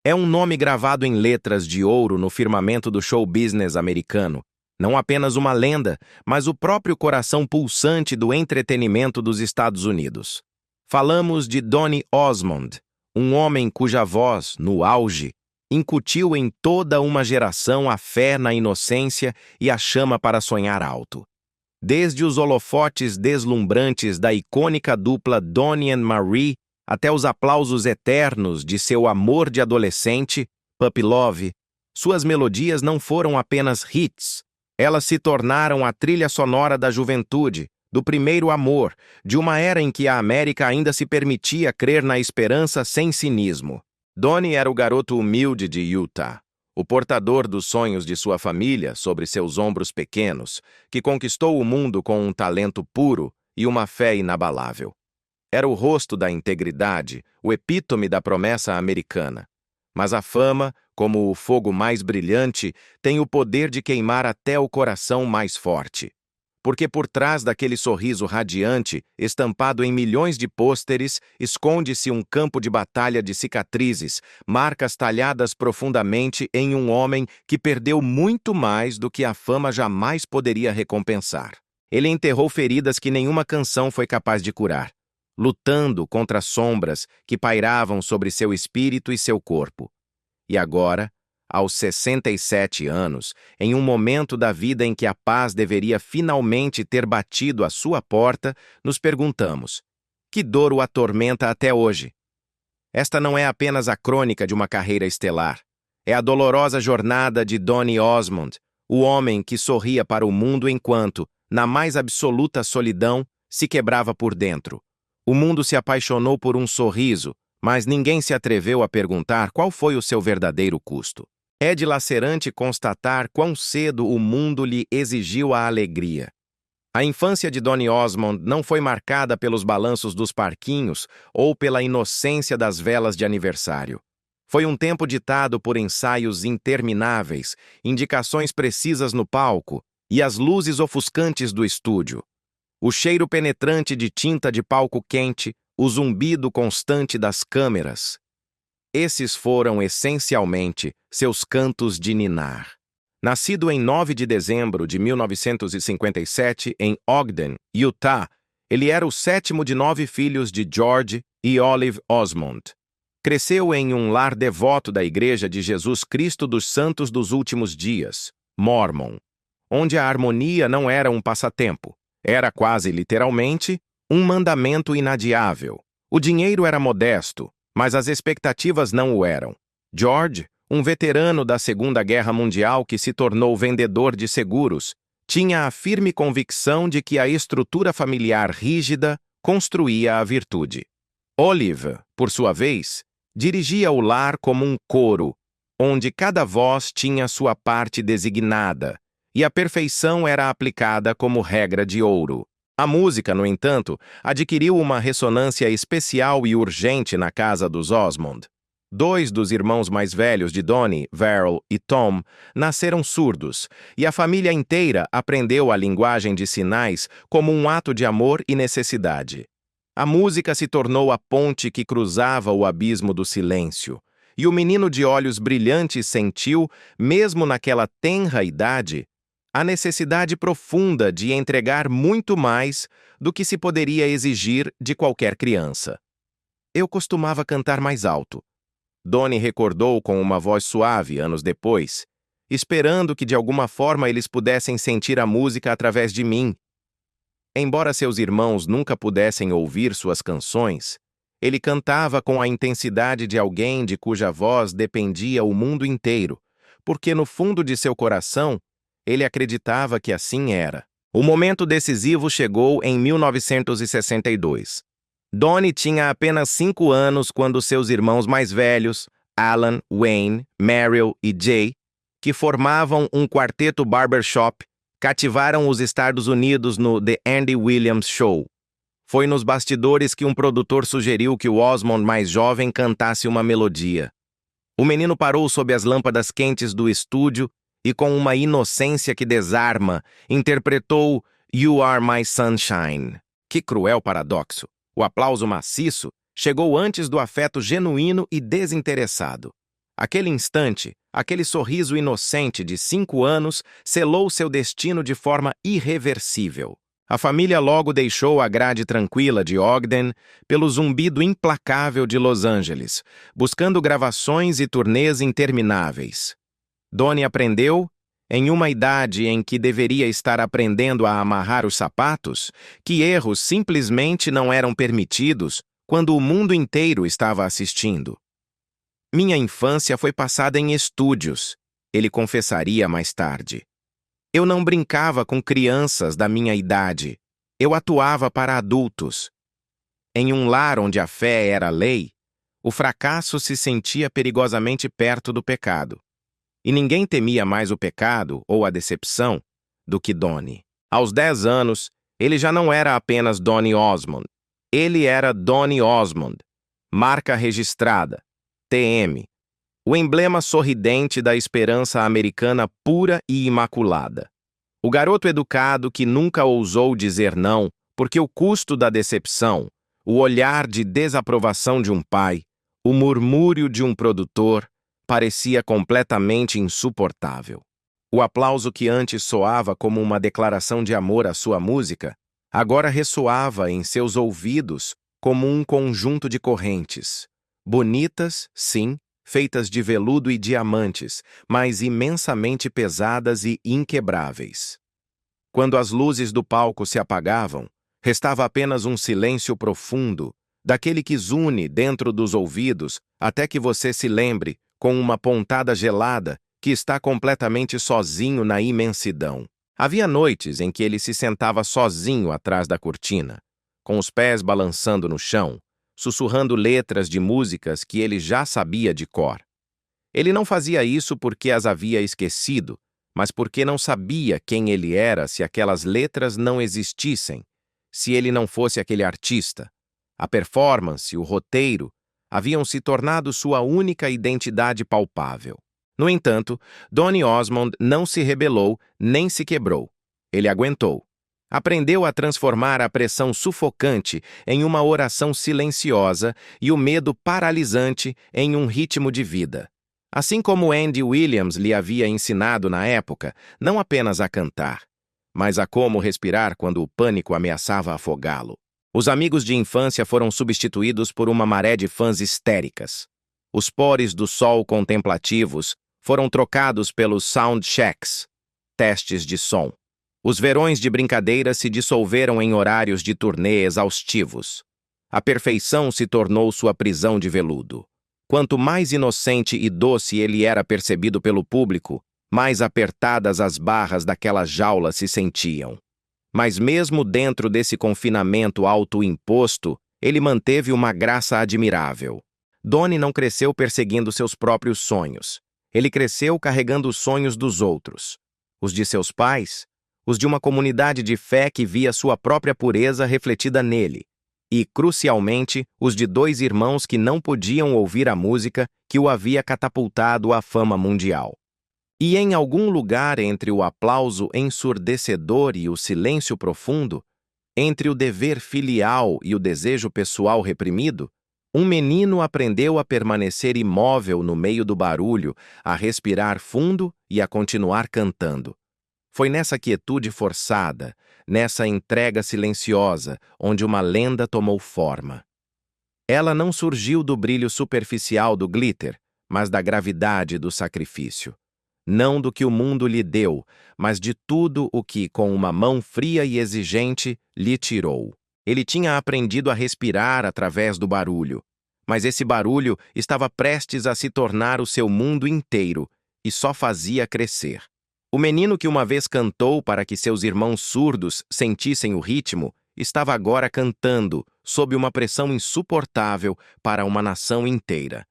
É um nome gravado em letras de ouro no firmamento do show business americano. Não apenas uma lenda, mas o próprio coração pulsante do entretenimento dos Estados Unidos. Falamos de Donny Osmond, um homem cuja voz, no auge, incutiu em toda uma geração a fé na inocência e a chama para sonhar alto. Desde os holofotes deslumbrantes da icônica dupla Donny and Marie até os aplausos eternos de seu amor de adolescente, Puppy Love, suas melodias não foram apenas hits. Elas se tornaram a trilha sonora da juventude, do primeiro amor, de uma era em que a América ainda se permitia crer na esperança sem cinismo. Donny era o garoto humilde de Utah, o portador dos sonhos de sua família sobre seus ombros pequenos, que conquistou o mundo com um talento puro e uma fé inabalável. Era o rosto da integridade, o epítome da promessa americana. Mas a fama, como o fogo mais brilhante, tem o poder de queimar até o coração mais forte. Porque por trás daquele sorriso radiante, estampado em milhões de pôsteres, esconde-se um campo de batalha de cicatrizes, marcas talhadas profundamente em um homem que perdeu muito mais do que a fama jamais poderia recompensar. Ele enterrou feridas que nenhuma canção foi capaz de curar, lutando contra sombras que pairavam sobre seu espírito e seu corpo. E agora, aos 67 anos, em um momento da vida em que a paz deveria finalmente ter batido à sua porta, nos perguntamos: que dor o atormenta até hoje? Esta não é apenas a crônica de uma carreira estelar. É a dolorosa jornada de Donny Osmond, o homem que sorria para o mundo enquanto, na mais absoluta solidão, se quebrava por dentro. O mundo se apaixonou por um sorriso, mas ninguém se atreveu a perguntar qual foi o seu verdadeiro custo. É dilacerante constatar quão cedo o mundo lhe exigiu a alegria. A infância de Donny Osmond não foi marcada pelos balanços dos parquinhos ou pela inocência das velas de aniversário. Foi um tempo ditado por ensaios intermináveis, indicações precisas no palco e as luzes ofuscantes do estúdio. O cheiro penetrante de tinta de palco quente, o zumbido constante das câmeras. Esses foram, essencialmente, seus cantos de ninar. Nascido em 9 de dezembro de 1957 em Ogden, Utah, ele era o sétimo de 9 filhos de George e Olive Osmond. Cresceu em um lar devoto da Igreja de Jesus Cristo dos Santos dos Últimos Dias, Mormon, onde a harmonia não era um passatempo, era quase literalmente um mandamento inadiável. O dinheiro era modesto, mas as expectativas não o eram. George, um veterano da Segunda Guerra Mundial que se tornou vendedor de seguros, tinha a firme convicção de que a estrutura familiar rígida construía a virtude. Olive, por sua vez, dirigia o lar como um coro, onde cada voz tinha sua parte designada, e a perfeição era aplicada como regra de ouro. A música, no entanto, adquiriu uma ressonância especial e urgente na casa dos Osmond. 2 dos irmãos mais velhos de Donny, Verl e Tom, nasceram surdos, e a família inteira aprendeu a linguagem de sinais como um ato de amor e necessidade. A música se tornou a ponte que cruzava o abismo do silêncio, e o menino de olhos brilhantes sentiu, mesmo naquela tenra idade, a necessidade profunda de entregar muito mais do que se poderia exigir de qualquer criança. Eu costumava cantar mais alto. Donny recordou com uma voz suave anos depois, esperando que de alguma forma eles pudessem sentir a música através de mim. Embora seus irmãos nunca pudessem ouvir suas canções, ele cantava com a intensidade de alguém de cuja voz dependia o mundo inteiro, porque no fundo de seu coração, ele acreditava que assim era. O momento decisivo chegou em 1962. Donny tinha apenas 5 anos quando seus irmãos mais velhos, Alan, Wayne, Meryl e Jay, que formavam um quarteto barbershop, cativaram os Estados Unidos no The Andy Williams Show. Foi nos bastidores que um produtor sugeriu que o Osmond mais jovem cantasse uma melodia. O menino parou sob as lâmpadas quentes do estúdio e, com uma inocência que desarma, interpretou You Are My Sunshine. Que cruel paradoxo! O aplauso maciço chegou antes do afeto genuíno e desinteressado. Aquele instante, aquele sorriso inocente de 5 anos selou seu destino de forma irreversível. A família logo deixou a grade tranquila de Ogden pelo zumbido implacável de Los Angeles, buscando gravações e turnês intermináveis. Donnie aprendeu, em uma idade em que deveria estar aprendendo a amarrar os sapatos, que erros simplesmente não eram permitidos quando o mundo inteiro estava assistindo. Minha infância foi passada em estúdios, ele confessaria mais tarde. Eu não brincava com crianças da minha idade. Eu atuava para adultos. Em um lar onde a fé era lei, o fracasso se sentia perigosamente perto do pecado. E ninguém temia mais o pecado ou a decepção do que Donnie. Aos 10 anos, ele já não era apenas Donnie Osmond. Ele era Donnie Osmond, marca registrada, TM, o emblema sorridente da esperança americana pura e imaculada. O garoto educado que nunca ousou dizer não, porque o custo da decepção, o olhar de desaprovação de um pai, o murmúrio de um produtor, parecia completamente insuportável. O aplauso que antes soava como uma declaração de amor à sua música, agora ressoava em seus ouvidos como um conjunto de correntes. Bonitas, sim, feitas de veludo e diamantes, mas imensamente pesadas e inquebráveis. Quando as luzes do palco se apagavam, restava apenas um silêncio profundo, daquele que zune dentro dos ouvidos até que você se lembre, com uma pontada gelada, que está completamente sozinho na imensidão. Havia noites em que ele se sentava sozinho atrás da cortina, com os pés balançando no chão, sussurrando letras de músicas que ele já sabia de cor. Ele não fazia isso porque as havia esquecido, mas porque não sabia quem ele era se aquelas letras não existissem, se ele não fosse aquele artista. A performance, o roteiro, haviam se tornado sua única identidade palpável. No entanto, Donnie Osmond não se rebelou nem se quebrou. Ele aguentou. Aprendeu a transformar a pressão sufocante em uma oração silenciosa e o medo paralisante em um ritmo de vida. Assim como Andy Williams lhe havia ensinado na época, não apenas a cantar, mas a como respirar quando o pânico ameaçava afogá-lo. Os amigos de infância foram substituídos por uma maré de fãs histéricas. Os pores do sol contemplativos foram trocados pelos soundchecks, testes de som. Os verões de brincadeira se dissolveram em horários de turnê exaustivos. A perfeição se tornou sua prisão de veludo. Quanto mais inocente e doce ele era percebido pelo público, mais apertadas as barras daquela jaula se sentiam. Mas mesmo dentro desse confinamento autoimposto, ele manteve uma graça admirável. Donnie não cresceu perseguindo seus próprios sonhos. Ele cresceu carregando os sonhos dos outros. Os de seus pais, os de uma comunidade de fé que via sua própria pureza refletida nele, e, crucialmente, os de 2 irmãos que não podiam ouvir a música que o havia catapultado à fama mundial. E em algum lugar entre o aplauso ensurdecedor e o silêncio profundo, entre o dever filial e o desejo pessoal reprimido, um menino aprendeu a permanecer imóvel no meio do barulho, a respirar fundo e a continuar cantando. Foi nessa quietude forçada, nessa entrega silenciosa, onde uma lenda tomou forma. Ela não surgiu do brilho superficial do glitter, mas da gravidade do sacrifício. Não do que o mundo lhe deu, mas de tudo o que, com uma mão fria e exigente, lhe tirou. Ele tinha aprendido a respirar através do barulho, mas esse barulho estava prestes a se tornar o seu mundo inteiro e só fazia crescer. O menino que uma vez cantou para que seus irmãos surdos sentissem o ritmo, estava agora cantando, sob uma pressão insuportável para uma nação inteira.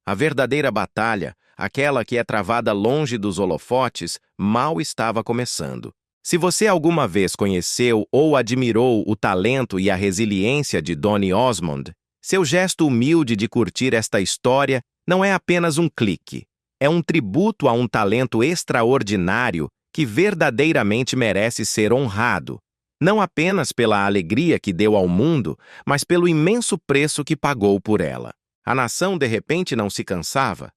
A verdadeira batalha, aquela que é travada longe dos holofotes, mal estava começando. Se você alguma vez conheceu ou admirou o talento e a resiliência de Donnie Osmond, seu gesto humilde de curtir esta história não é apenas um clique. É um tributo a um talento extraordinário que verdadeiramente merece ser honrado, não apenas pela alegria que deu ao mundo, mas pelo imenso preço que pagou por ela. A nação, de repente, não se cansava.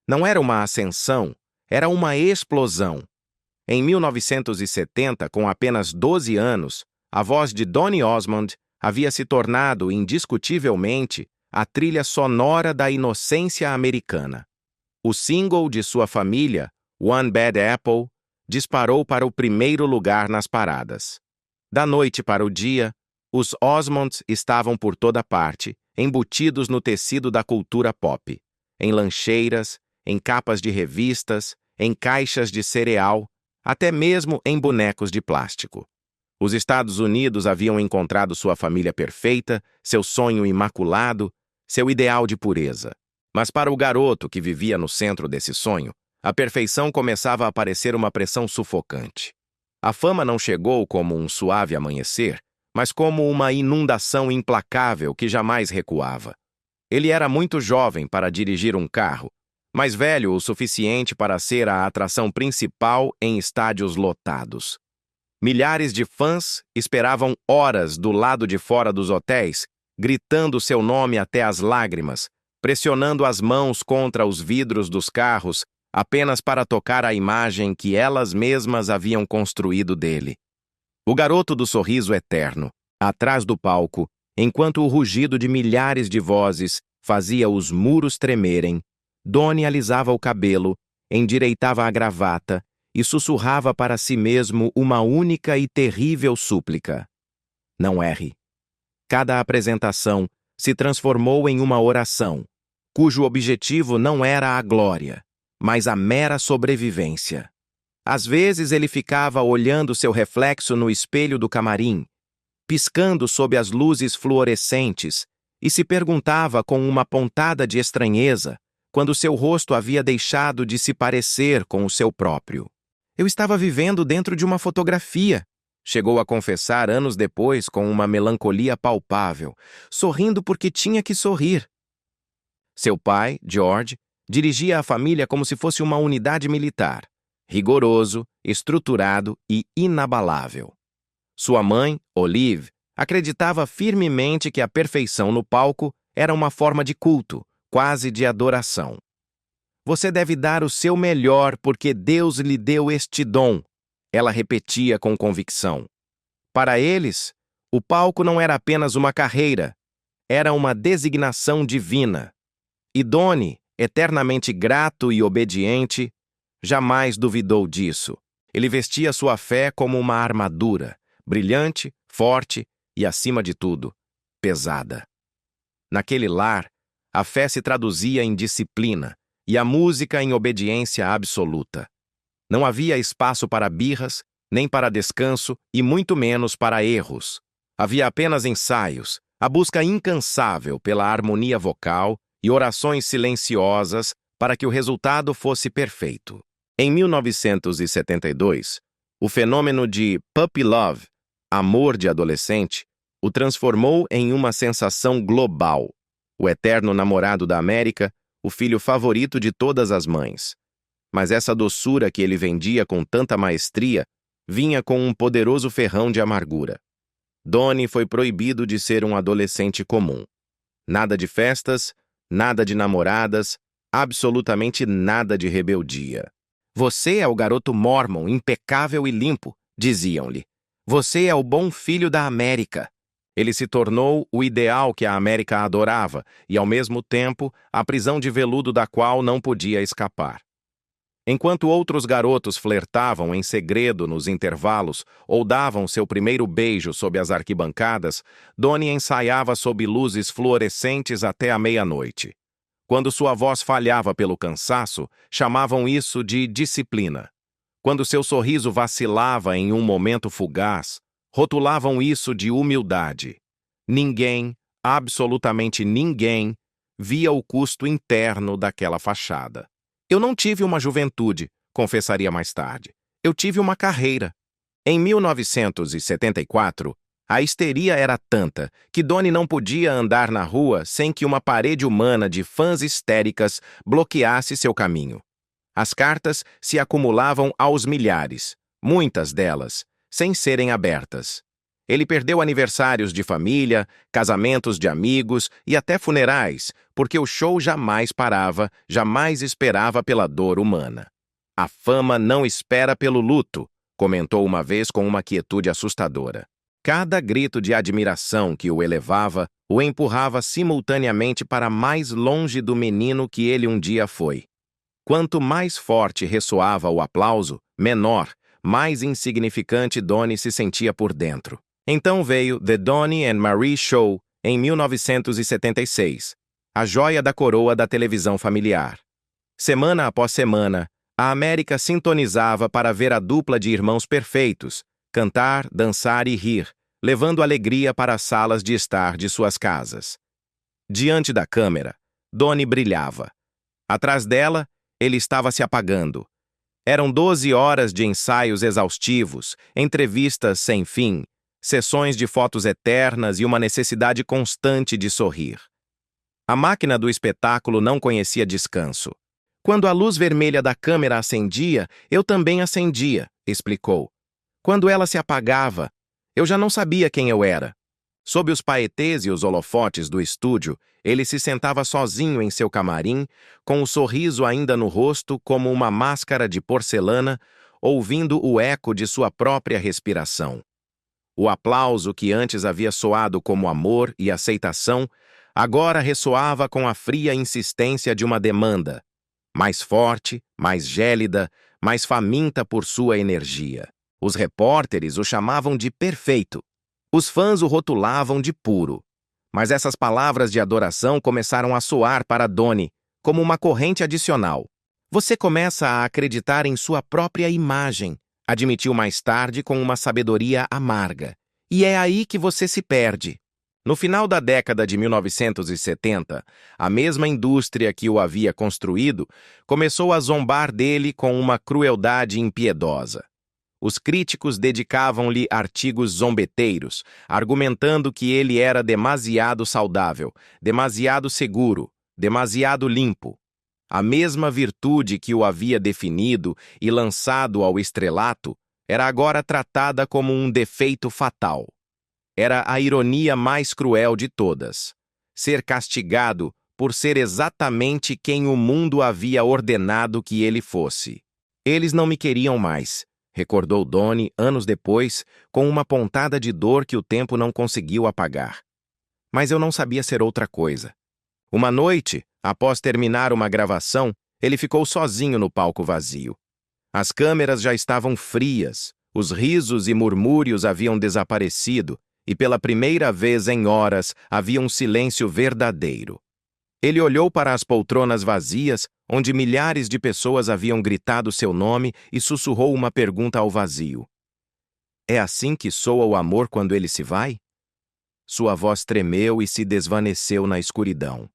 Não era uma ascensão, era uma explosão. Em 1970, com apenas 12 anos, a voz de Donny Osmond havia se tornado, indiscutivelmente, a trilha sonora da inocência americana. O single de sua família, One Bad Apple, disparou para o primeiro lugar nas paradas. Da noite para o dia, os Osmonds estavam por toda parte, embutidos no tecido da cultura pop, em lancheiras, em capas de revistas, em caixas de cereal, até mesmo em bonecos de plástico. Os Estados Unidos haviam encontrado sua família perfeita, seu sonho imaculado, seu ideal de pureza. Mas para o garoto que vivia no centro desse sonho, a perfeição começava a parecer uma pressão sufocante. A fama não chegou como um suave amanhecer, mas como uma inundação implacável que jamais recuava. Ele era muito jovem para dirigir um carro, mas velho o suficiente para ser a atração principal em estádios lotados. Milhares de fãs esperavam horas do lado de fora dos hotéis, gritando seu nome até as lágrimas, pressionando as mãos contra os vidros dos carros, apenas para tocar a imagem que elas mesmas haviam construído dele. O garoto do sorriso eterno, atrás do palco, enquanto o rugido de milhares de vozes fazia os muros tremerem, Donny alisava o cabelo, endireitava a gravata e sussurrava para si mesmo uma única e terrível súplica. Não erre. Cada apresentação se transformou em uma oração, cujo objetivo não era a glória, mas a mera sobrevivência. Às vezes ele ficava olhando seu reflexo no espelho do camarim, piscando sob as luzes fluorescentes, e se perguntava com uma pontada de estranheza quando seu rosto havia deixado de se parecer com o seu próprio. Eu estava vivendo dentro de uma fotografia, chegou a confessar anos depois com uma melancolia palpável, sorrindo porque tinha que sorrir. Seu pai, George, dirigia a família como se fosse uma unidade militar, rigoroso, estruturado e inabalável. Sua mãe, Olive, acreditava firmemente que a perfeição no palco era uma forma de culto, quase de adoração. Você deve dar o seu melhor porque Deus lhe deu este dom, ela repetia com convicção. Para eles, o palco não era apenas uma carreira, era uma designação divina. E Donny, eternamente grato e obediente, jamais duvidou disso. Ele vestia sua fé como uma armadura, brilhante, forte e, acima de tudo, pesada. Naquele lar, a fé se traduzia em disciplina e a música em obediência absoluta. Não havia espaço para birras, nem para descanso e muito menos para erros. Havia apenas ensaios, a busca incansável pela harmonia vocal e orações silenciosas para que o resultado fosse perfeito. Em 1972, o fenômeno de puppy love, amor de adolescente, o transformou em uma sensação global. O eterno namorado da América, o filho favorito de todas as mães. Mas essa doçura que ele vendia com tanta maestria vinha com um poderoso ferrão de amargura. Donny foi proibido de ser um adolescente comum. Nada de festas, nada de namoradas, absolutamente nada de rebeldia. Você é o garoto mórmon, impecável e limpo, diziam-lhe. Você é o bom filho da América. Ele se tornou o ideal que a América adorava e, ao mesmo tempo, a prisão de veludo da qual não podia escapar. Enquanto outros garotos flertavam em segredo nos intervalos ou davam seu primeiro beijo sob as arquibancadas, Donny ensaiava sob luzes fluorescentes até a meia-noite. Quando sua voz falhava pelo cansaço, chamavam isso de disciplina. Quando seu sorriso vacilava em um momento fugaz, rotulavam isso de humildade. Ninguém, absolutamente ninguém, via o custo interno daquela fachada. Eu não tive uma juventude, confessaria mais tarde. Eu tive uma carreira. Em 1974, a histeria era tanta que Donny não podia andar na rua sem que uma parede humana de fãs histéricas bloqueasse seu caminho. As cartas se acumulavam aos milhares, muitas delas, sem serem abertas. Ele perdeu aniversários de família, casamentos de amigos e até funerais, porque o show jamais parava, jamais esperava pela dor humana. A fama não espera pelo luto, comentou uma vez com uma quietude assustadora. Cada grito de admiração que o elevava o empurrava simultaneamente para mais longe do menino que ele um dia foi. Quanto mais forte ressoava o aplauso, menor, mais insignificante Donnie se sentia por dentro. Então veio The Donnie and Marie Show, em 1976, a joia da coroa da televisão familiar. Semana após semana, a América sintonizava para ver a dupla de irmãos perfeitos, cantar, dançar e rir, levando alegria para as salas de estar de suas casas. Diante da câmera, Donnie brilhava. Atrás dela, ele estava se apagando. Eram 12 horas de ensaios exaustivos, entrevistas sem fim, sessões de fotos eternas e uma necessidade constante de sorrir. A máquina do espetáculo não conhecia descanso. Quando a luz vermelha da câmera acendia, eu também acendia, explicou. Quando ela se apagava, eu já não sabia quem eu era. Sob os paetês e os holofotes do estúdio, ele se sentava sozinho em seu camarim, com o sorriso ainda no rosto como uma máscara de porcelana, ouvindo o eco de sua própria respiração. O aplauso que antes havia soado como amor e aceitação, agora ressoava com a fria insistência de uma demanda, mais forte, mais gélida, mais faminta por sua energia. Os repórteres o chamavam de perfeito. Os fãs o rotulavam de puro. Mas essas palavras de adoração começaram a soar para Donnie como uma corrente adicional. Você começa a acreditar em sua própria imagem, admitiu mais tarde com uma sabedoria amarga. E é aí que você se perde. No final da década de 1970, a mesma indústria que o havia construído começou a zombar dele com uma crueldade impiedosa. Os críticos dedicavam-lhe artigos zombeteiros, argumentando que ele era demasiado saudável, demasiado seguro, demasiado limpo. A mesma virtude que o havia definido e lançado ao estrelato era agora tratada como um defeito fatal. Era a ironia mais cruel de todas. Ser castigado por ser exatamente quem o mundo havia ordenado que ele fosse. Eles não me queriam mais, recordou Donnie anos depois, com uma pontada de dor que o tempo não conseguiu apagar. Mas eu não sabia ser outra coisa. Uma noite, após terminar uma gravação, ele ficou sozinho no palco vazio. As câmeras já estavam frias, os risos e murmúrios haviam desaparecido, e pela primeira vez em horas havia um silêncio verdadeiro. Ele olhou para as poltronas vazias, onde milhares de pessoas haviam gritado seu nome e sussurrou uma pergunta ao vazio. É assim que soa o amor quando ele se vai? Sua voz tremeu e se desvaneceu na escuridão.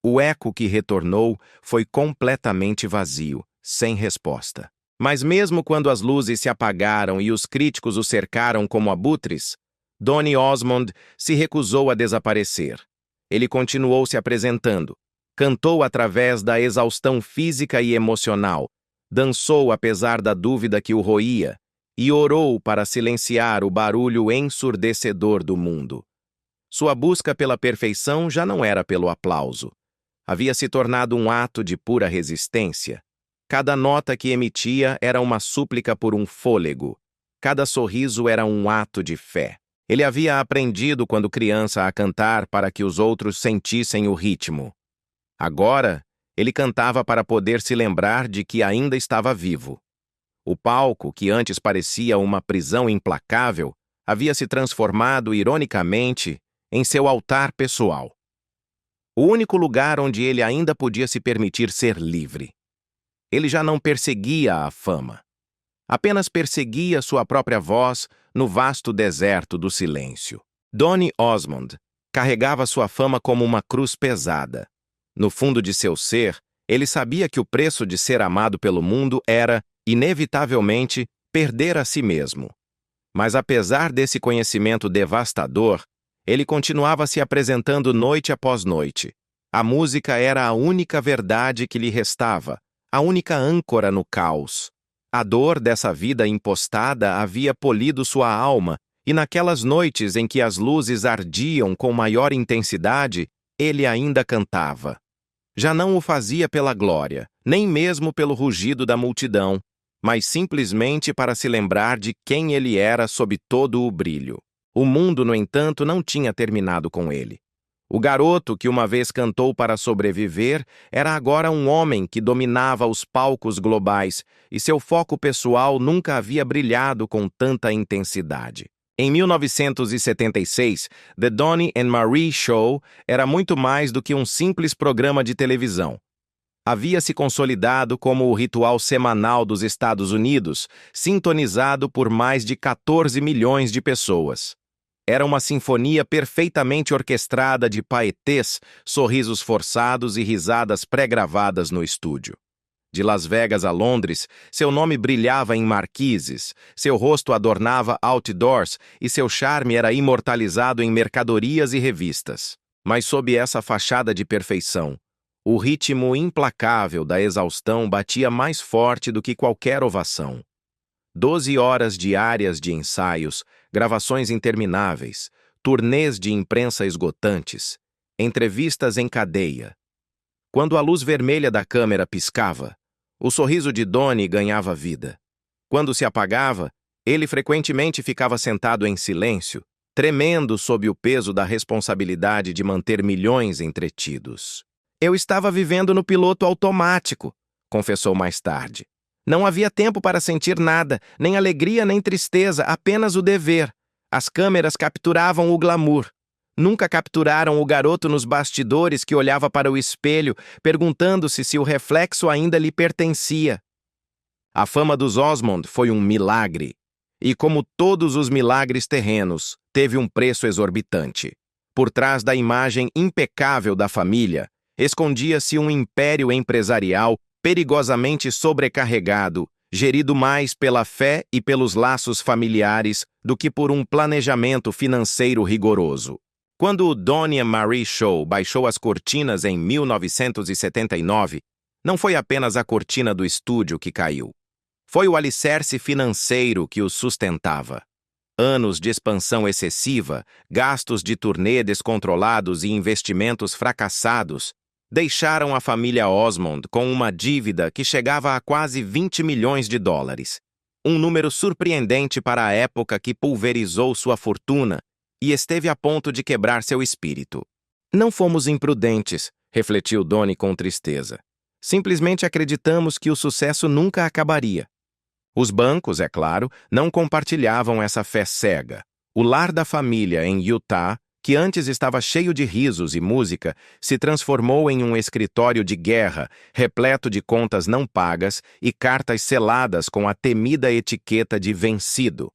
O eco que retornou foi completamente vazio, sem resposta. Mas mesmo quando as luzes se apagaram e os críticos o cercaram como abutres, Donnie Osmond se recusou a desaparecer. Ele continuou se apresentando, cantou através da exaustão física e emocional, dançou apesar da dúvida que o roía e orou para silenciar o barulho ensurdecedor do mundo. Sua busca pela perfeição já não era pelo aplauso. Havia se tornado um ato de pura resistência. Cada nota que emitia era uma súplica por um fôlego. Cada sorriso era um ato de fé. Ele havia aprendido quando criança a cantar para que os outros sentissem o ritmo. Agora, ele cantava para poder se lembrar de que ainda estava vivo. O palco, que antes parecia uma prisão implacável, havia se transformado, ironicamente, em seu altar pessoal. O único lugar onde ele ainda podia se permitir ser livre. Ele já não perseguia a fama. Apenas perseguia sua própria voz no vasto deserto do silêncio. Donnie Osmond carregava sua fama como uma cruz pesada. No fundo de seu ser, ele sabia que o preço de ser amado pelo mundo era, inevitavelmente, perder a si mesmo. Mas apesar desse conhecimento devastador, ele continuava se apresentando noite após noite. A música era a única verdade que lhe restava, a única âncora no caos. A dor dessa vida impostada havia polido sua alma E naquelas noites em que as luzes ardiam com maior intensidade, ele ainda cantava. Já não o fazia pela glória, nem mesmo pelo rugido da multidão, mas simplesmente para se lembrar de quem ele era sob todo o brilho. O mundo, no entanto, não tinha terminado com ele. O garoto que uma vez cantou para sobreviver era agora um homem que dominava os palcos globais e seu foco pessoal nunca havia brilhado com tanta intensidade. Em 1976, The Donnie and Marie Show era muito mais do que um simples programa de televisão. Havia se consolidado como o ritual semanal dos Estados Unidos, sintonizado por mais de 14 milhões de pessoas. Era uma sinfonia perfeitamente orquestrada de paetês, sorrisos forçados e risadas pré-gravadas no estúdio. De Las Vegas a Londres, seu nome brilhava em marquises, seu rosto adornava outdoors e seu charme era imortalizado em mercadorias e revistas. Mas sob essa fachada de perfeição, o ritmo implacável da exaustão batia mais forte do que qualquer ovação. 12 horas diárias de ensaios, gravações intermináveis, turnês de imprensa esgotantes, entrevistas em cadeia. Quando a luz vermelha da câmera piscava, o sorriso de Donnie ganhava vida. Quando se apagava, ele frequentemente ficava sentado em silêncio, tremendo sob o peso da responsabilidade de manter milhões entretidos. Eu estava vivendo no piloto automático, confessou mais tarde. Não havia tempo para sentir nada, nem alegria nem tristeza, apenas o dever. As câmeras capturavam o glamour. Nunca capturaram o garoto nos bastidores que olhava para o espelho, perguntando-se se o reflexo ainda lhe pertencia. A fama dos Osmond foi um milagre. E como todos os milagres terrenos, teve um preço exorbitante. Por trás da imagem impecável da família, escondia-se um império empresarial perigosamente sobrecarregado, gerido mais pela fé e pelos laços familiares do que por um planejamento financeiro rigoroso. Quando o Donnie and Marie Show baixou as cortinas em 1979, não foi apenas a cortina do estúdio que caiu. Foi o alicerce financeiro que os sustentava. Anos de expansão excessiva, gastos de turnê descontrolados e investimentos fracassados deixaram a família Osmond com uma dívida que chegava a quase 20 milhões de dólares. Um número surpreendente para a época que pulverizou sua fortuna e esteve a ponto de quebrar seu espírito. Não fomos imprudentes, refletiu Donnie com tristeza. Simplesmente acreditamos que o sucesso nunca acabaria. Os bancos, é claro, não compartilhavam essa fé cega. O lar da família em Utah, que antes estava cheio de risos e música, se transformou em um escritório de guerra, repleto de contas não pagas e cartas seladas com a temida etiqueta de vencido.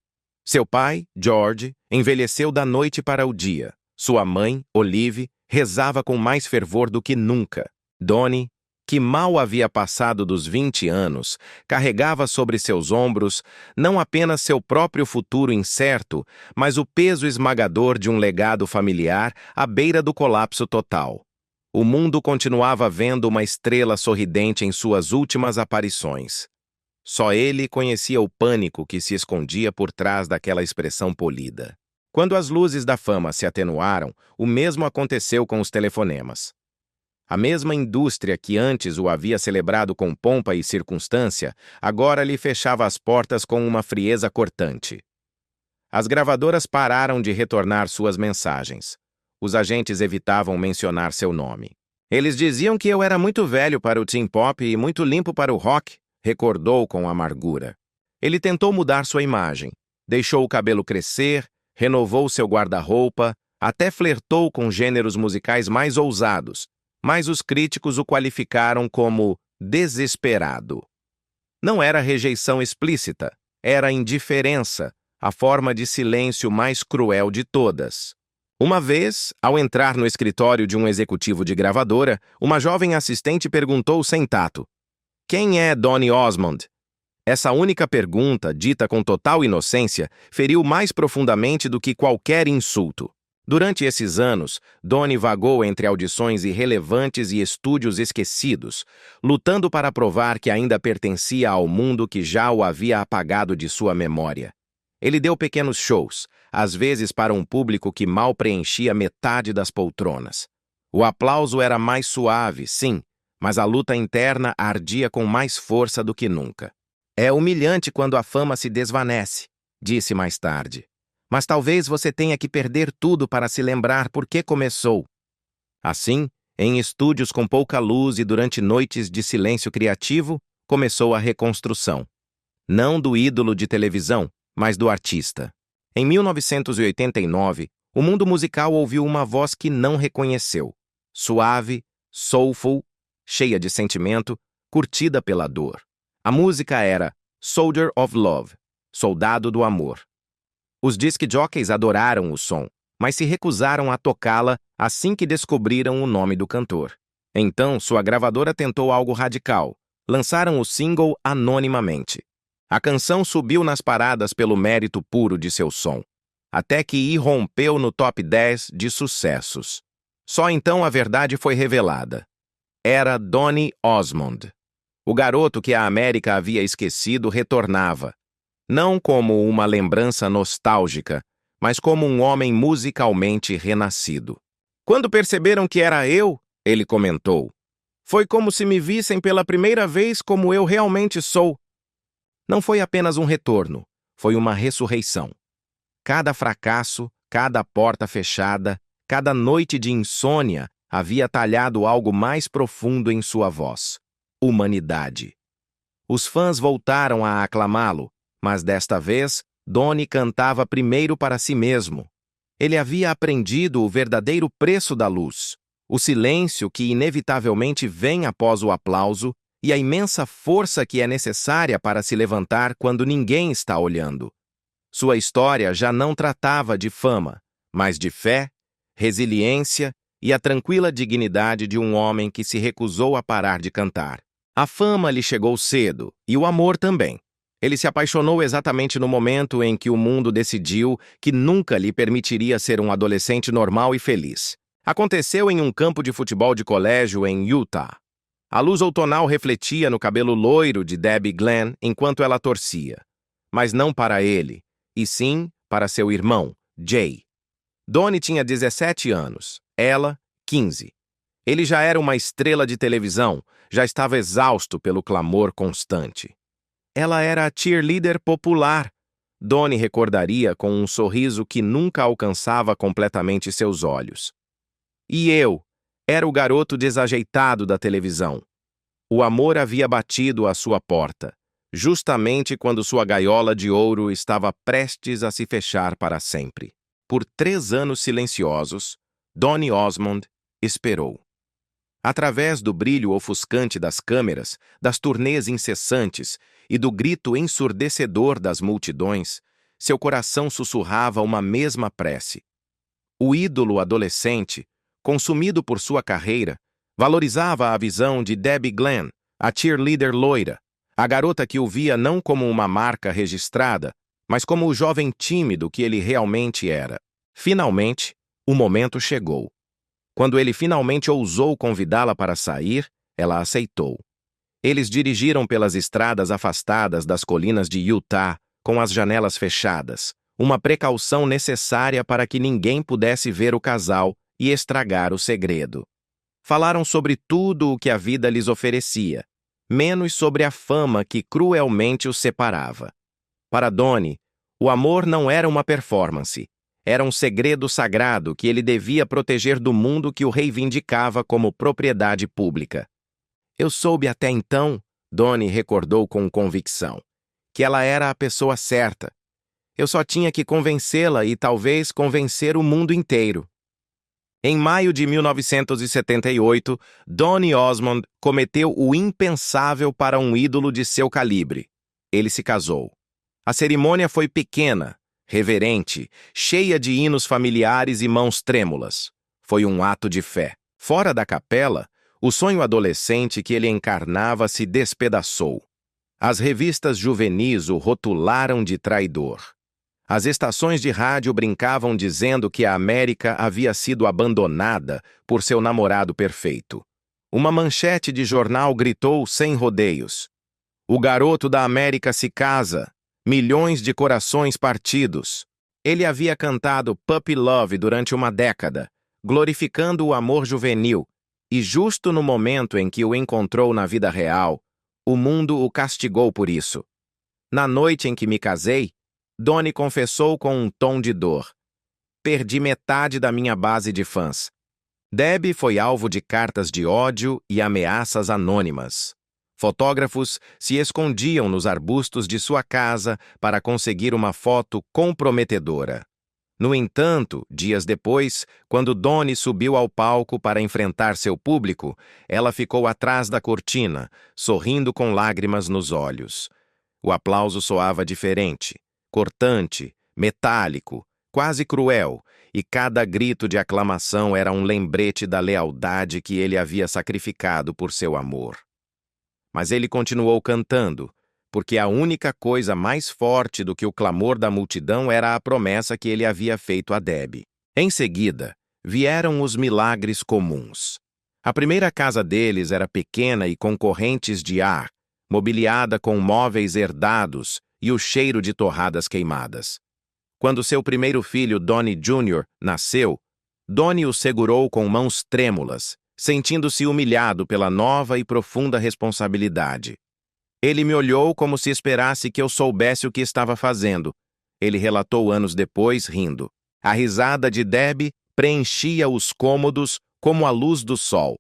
Seu pai, George, envelheceu da noite para o dia. Sua mãe, Olive, rezava com mais fervor do que nunca. Donnie, que mal havia passado dos 20 anos, carregava sobre seus ombros não apenas seu próprio futuro incerto, mas o peso esmagador de um legado familiar à beira do colapso total. O mundo continuava vendo uma estrela sorridente em suas últimas aparições. Só ele conhecia o pânico que se escondia por trás daquela expressão polida. Quando as luzes da fama se atenuaram, o mesmo aconteceu com os telefonemas. A mesma indústria que antes o havia celebrado com pompa e circunstância, agora lhe fechava as portas com uma frieza cortante. As gravadoras pararam de retornar suas mensagens. Os agentes evitavam mencionar seu nome. Eles diziam que eu era muito velho para o teen pop e muito limpo para o rock, recordou com amargura. Ele tentou mudar sua imagem. Deixou o cabelo crescer, renovou seu guarda-roupa, até flertou com gêneros musicais mais ousados, mas os críticos o qualificaram como desesperado. Não era rejeição explícita, era indiferença, a forma de silêncio mais cruel de todas. Uma vez, ao entrar no escritório de um executivo de gravadora, uma jovem assistente perguntou sem tato: "Quem é Donnie Osmond?" Essa única pergunta, dita com total inocência, feriu mais profundamente do que qualquer insulto. Durante esses anos, Donnie vagou entre audições irrelevantes e estúdios esquecidos, lutando para provar que ainda pertencia ao mundo que já o havia apagado de sua memória. Ele deu pequenos shows, às vezes para um público que mal preenchia metade das poltronas. O aplauso era mais suave, sim, mas a luta interna ardia com mais força do que nunca. É humilhante quando a fama se desvanece, disse mais tarde. Mas talvez você tenha que perder tudo para se lembrar por que começou. Assim, em estúdios com pouca luz e durante noites de silêncio criativo, começou a reconstrução. Não do ídolo de televisão, mas do artista. Em 1989, o mundo musical ouviu uma voz que não reconheceu. Suave, soulful, cheia de sentimento, curtida pela dor. A música era Soldier of Love, Soldado do Amor. Os disc jockeys adoraram o som, mas se recusaram a tocá-la assim que descobriram o nome do cantor. Então, sua gravadora tentou algo radical. Lançaram o single anonimamente. A canção subiu nas paradas pelo mérito puro de seu som, até que irrompeu no top 10 de sucessos. Só então a verdade foi revelada. Era Donny Osmond. O garoto que a América havia esquecido retornava, não como uma lembrança nostálgica, mas como um homem musicalmente renascido. Quando perceberam que era eu, ele comentou, foi como se me vissem pela primeira vez como eu realmente sou. Não foi apenas um retorno, foi uma ressurreição. Cada fracasso, cada porta fechada, cada noite de insônia havia talhado algo mais profundo em sua voz: humanidade. Os fãs voltaram a aclamá-lo, mas desta vez, Donny cantava primeiro para si mesmo. Ele havia aprendido o verdadeiro preço da luz, o silêncio que inevitavelmente vem após o aplauso e a imensa força que é necessária para se levantar quando ninguém está olhando. Sua história já não tratava de fama, mas de fé, resiliência e a tranquila dignidade de um homem que se recusou a parar de cantar. A fama lhe chegou cedo, e o amor também. Ele se apaixonou exatamente no momento em que o mundo decidiu que nunca lhe permitiria ser um adolescente normal e feliz. Aconteceu em um campo de futebol de colégio em Utah. A luz outonal refletia no cabelo loiro de Debbie Glenn enquanto ela torcia. Mas não para ele, e sim para seu irmão, Jay. Donny tinha 17 anos, ela, 15. Ele já era uma estrela de televisão, já estava exausto pelo clamor constante. Ela era a cheerleader popular. Donny recordaria com um sorriso que nunca alcançava completamente seus olhos. E eu era o garoto desajeitado da televisão. O amor havia batido à sua porta, justamente quando sua gaiola de ouro estava prestes a se fechar para sempre. Por 3 anos silenciosos, Donny Osmond esperou. Através do brilho ofuscante das câmeras, das turnês incessantes e do grito ensurdecedor das multidões, seu coração sussurrava uma mesma prece. O ídolo adolescente, consumido por sua carreira, valorizava a visão de Debbie Glenn, a cheerleader loira, a garota que o via não como uma marca registrada, mas como o jovem tímido que ele realmente era. Finalmente, o momento chegou. Quando ele finalmente ousou convidá-la para sair, ela aceitou. Eles dirigiram pelas estradas afastadas das colinas de Utah, com as janelas fechadas, uma precaução necessária para que ninguém pudesse ver o casal e estragar o segredo. Falaram sobre tudo o que a vida lhes oferecia, menos sobre a fama que cruelmente os separava. Para Donny, o amor não era uma performance. Era um segredo sagrado que ele devia proteger do mundo que o reivindicava como propriedade pública. Eu soube até então, Donny recordou com convicção, que ela era a pessoa certa. Eu só tinha que convencê-la e talvez convencer o mundo inteiro. Em maio de 1978, Donny Osmond cometeu o impensável para um ídolo de seu calibre. Ele se casou. A cerimônia foi pequena, reverente, cheia de hinos familiares e mãos trêmulas. Foi um ato de fé. Fora da capela, o sonho adolescente que ele encarnava se despedaçou. As revistas juvenis o rotularam de traidor. As estações de rádio brincavam dizendo que a América havia sido abandonada por seu namorado perfeito. Uma manchete de jornal gritou sem rodeios: "O garoto da América se casa, milhões de corações partidos." Ele havia cantado Puppy Love durante uma década, glorificando o amor juvenil, e justo no momento em que o encontrou na vida real, o mundo o castigou por isso. Na noite em que me casei, Donnie confessou com um tom de dor: perdi metade da minha base de fãs. Debbie foi alvo de cartas de ódio e ameaças anônimas. Fotógrafos se escondiam nos arbustos de sua casa para conseguir uma foto comprometedora. No entanto, dias depois, quando Donnie subiu ao palco para enfrentar seu público, ela ficou atrás da cortina, sorrindo com lágrimas nos olhos. O aplauso soava diferente, cortante, metálico, quase cruel, e cada grito de aclamação era um lembrete da lealdade que ele havia sacrificado por seu amor. Mas ele continuou cantando, porque a única coisa mais forte do que o clamor da multidão era a promessa que ele havia feito a Debbie. Em seguida, vieram os milagres comuns. A primeira casa deles era pequena e com correntes de ar, mobiliada com móveis herdados e o cheiro de torradas queimadas. Quando seu primeiro filho, Donnie Jr., nasceu, Donnie o segurou com mãos trêmulas, sentindo-se humilhado pela nova e profunda responsabilidade. Ele me olhou como se esperasse que eu soubesse o que estava fazendo. Ele relatou anos depois, rindo. A risada de Debbie preenchia os cômodos como a luz do sol.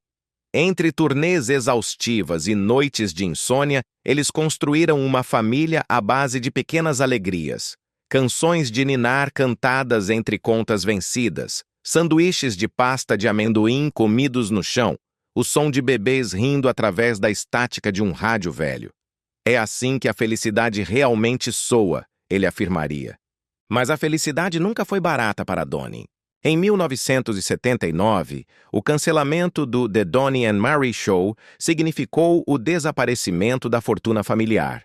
Entre turnês exaustivas e noites de insônia, eles construíram uma família à base de pequenas alegrias. Canções de ninar cantadas entre contas vencidas, sanduíches de pasta de amendoim comidos no chão, o som de bebês rindo através da estática de um rádio velho. É assim que a felicidade realmente soa, ele afirmaria. Mas a felicidade nunca foi barata para Donnie. Em 1979, o cancelamento do The Donnie and Mary Show significou o desaparecimento da fortuna familiar.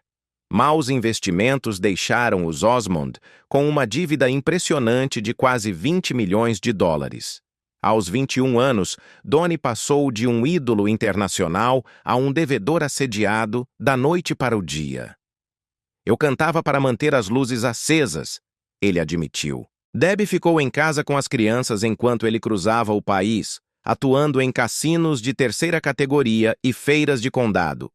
Maus investimentos deixaram os Osmond com uma dívida impressionante de quase 20 milhões de dólares. Aos 21 anos, Donnie passou de um ídolo internacional a um devedor assediado da noite para o dia. Eu cantava para manter as luzes acesas, ele admitiu. Debbie ficou em casa com as crianças enquanto ele cruzava o país, atuando em cassinos de terceira categoria e feiras de condado.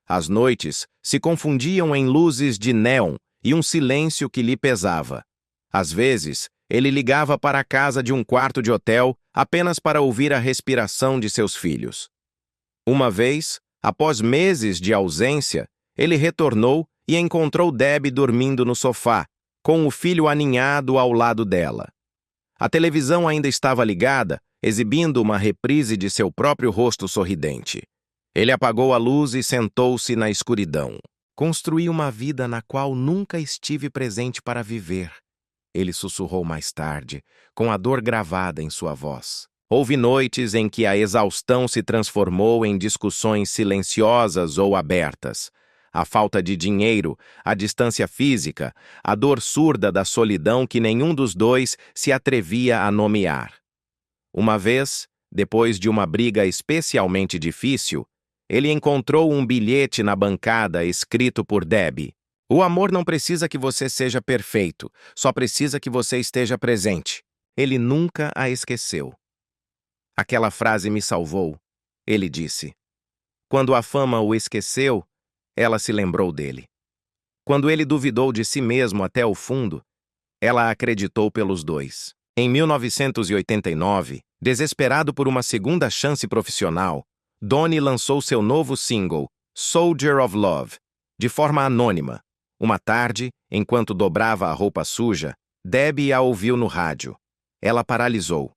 As noites se confundiam em luzes de néon e um silêncio que lhe pesava. Às vezes, ele ligava para a casa de um quarto de hotel apenas para ouvir a respiração de seus filhos. Uma vez, após meses de ausência, ele retornou e encontrou Debbie dormindo no sofá, com o filho aninhado ao lado dela. A televisão ainda estava ligada, exibindo uma reprise de seu próprio rosto sorridente. Ele apagou a luz e sentou-se na escuridão. Construí uma vida na qual nunca estive presente para viver, ele sussurrou mais tarde, com a dor gravada em sua voz. Houve noites em que a exaustão se transformou em discussões silenciosas ou abertas. A falta de dinheiro, a distância física, a dor surda da solidão que nenhum dos dois se atrevia a nomear. Uma vez, depois de uma briga especialmente difícil, ele encontrou um bilhete na bancada escrito por Debbie. O amor não precisa que você seja perfeito, só precisa que você esteja presente. Ele nunca a esqueceu. Aquela frase me salvou, ele disse. Quando a fama o esqueceu, ela se lembrou dele. Quando ele duvidou de si mesmo até o fundo, ela acreditou pelos dois. Em 1989, desesperado por uma segunda chance profissional, Donnie lançou seu novo single, Soldier of Love, de forma anônima. Uma tarde, enquanto dobrava a roupa suja, Debbie a ouviu no rádio. Ela paralisou.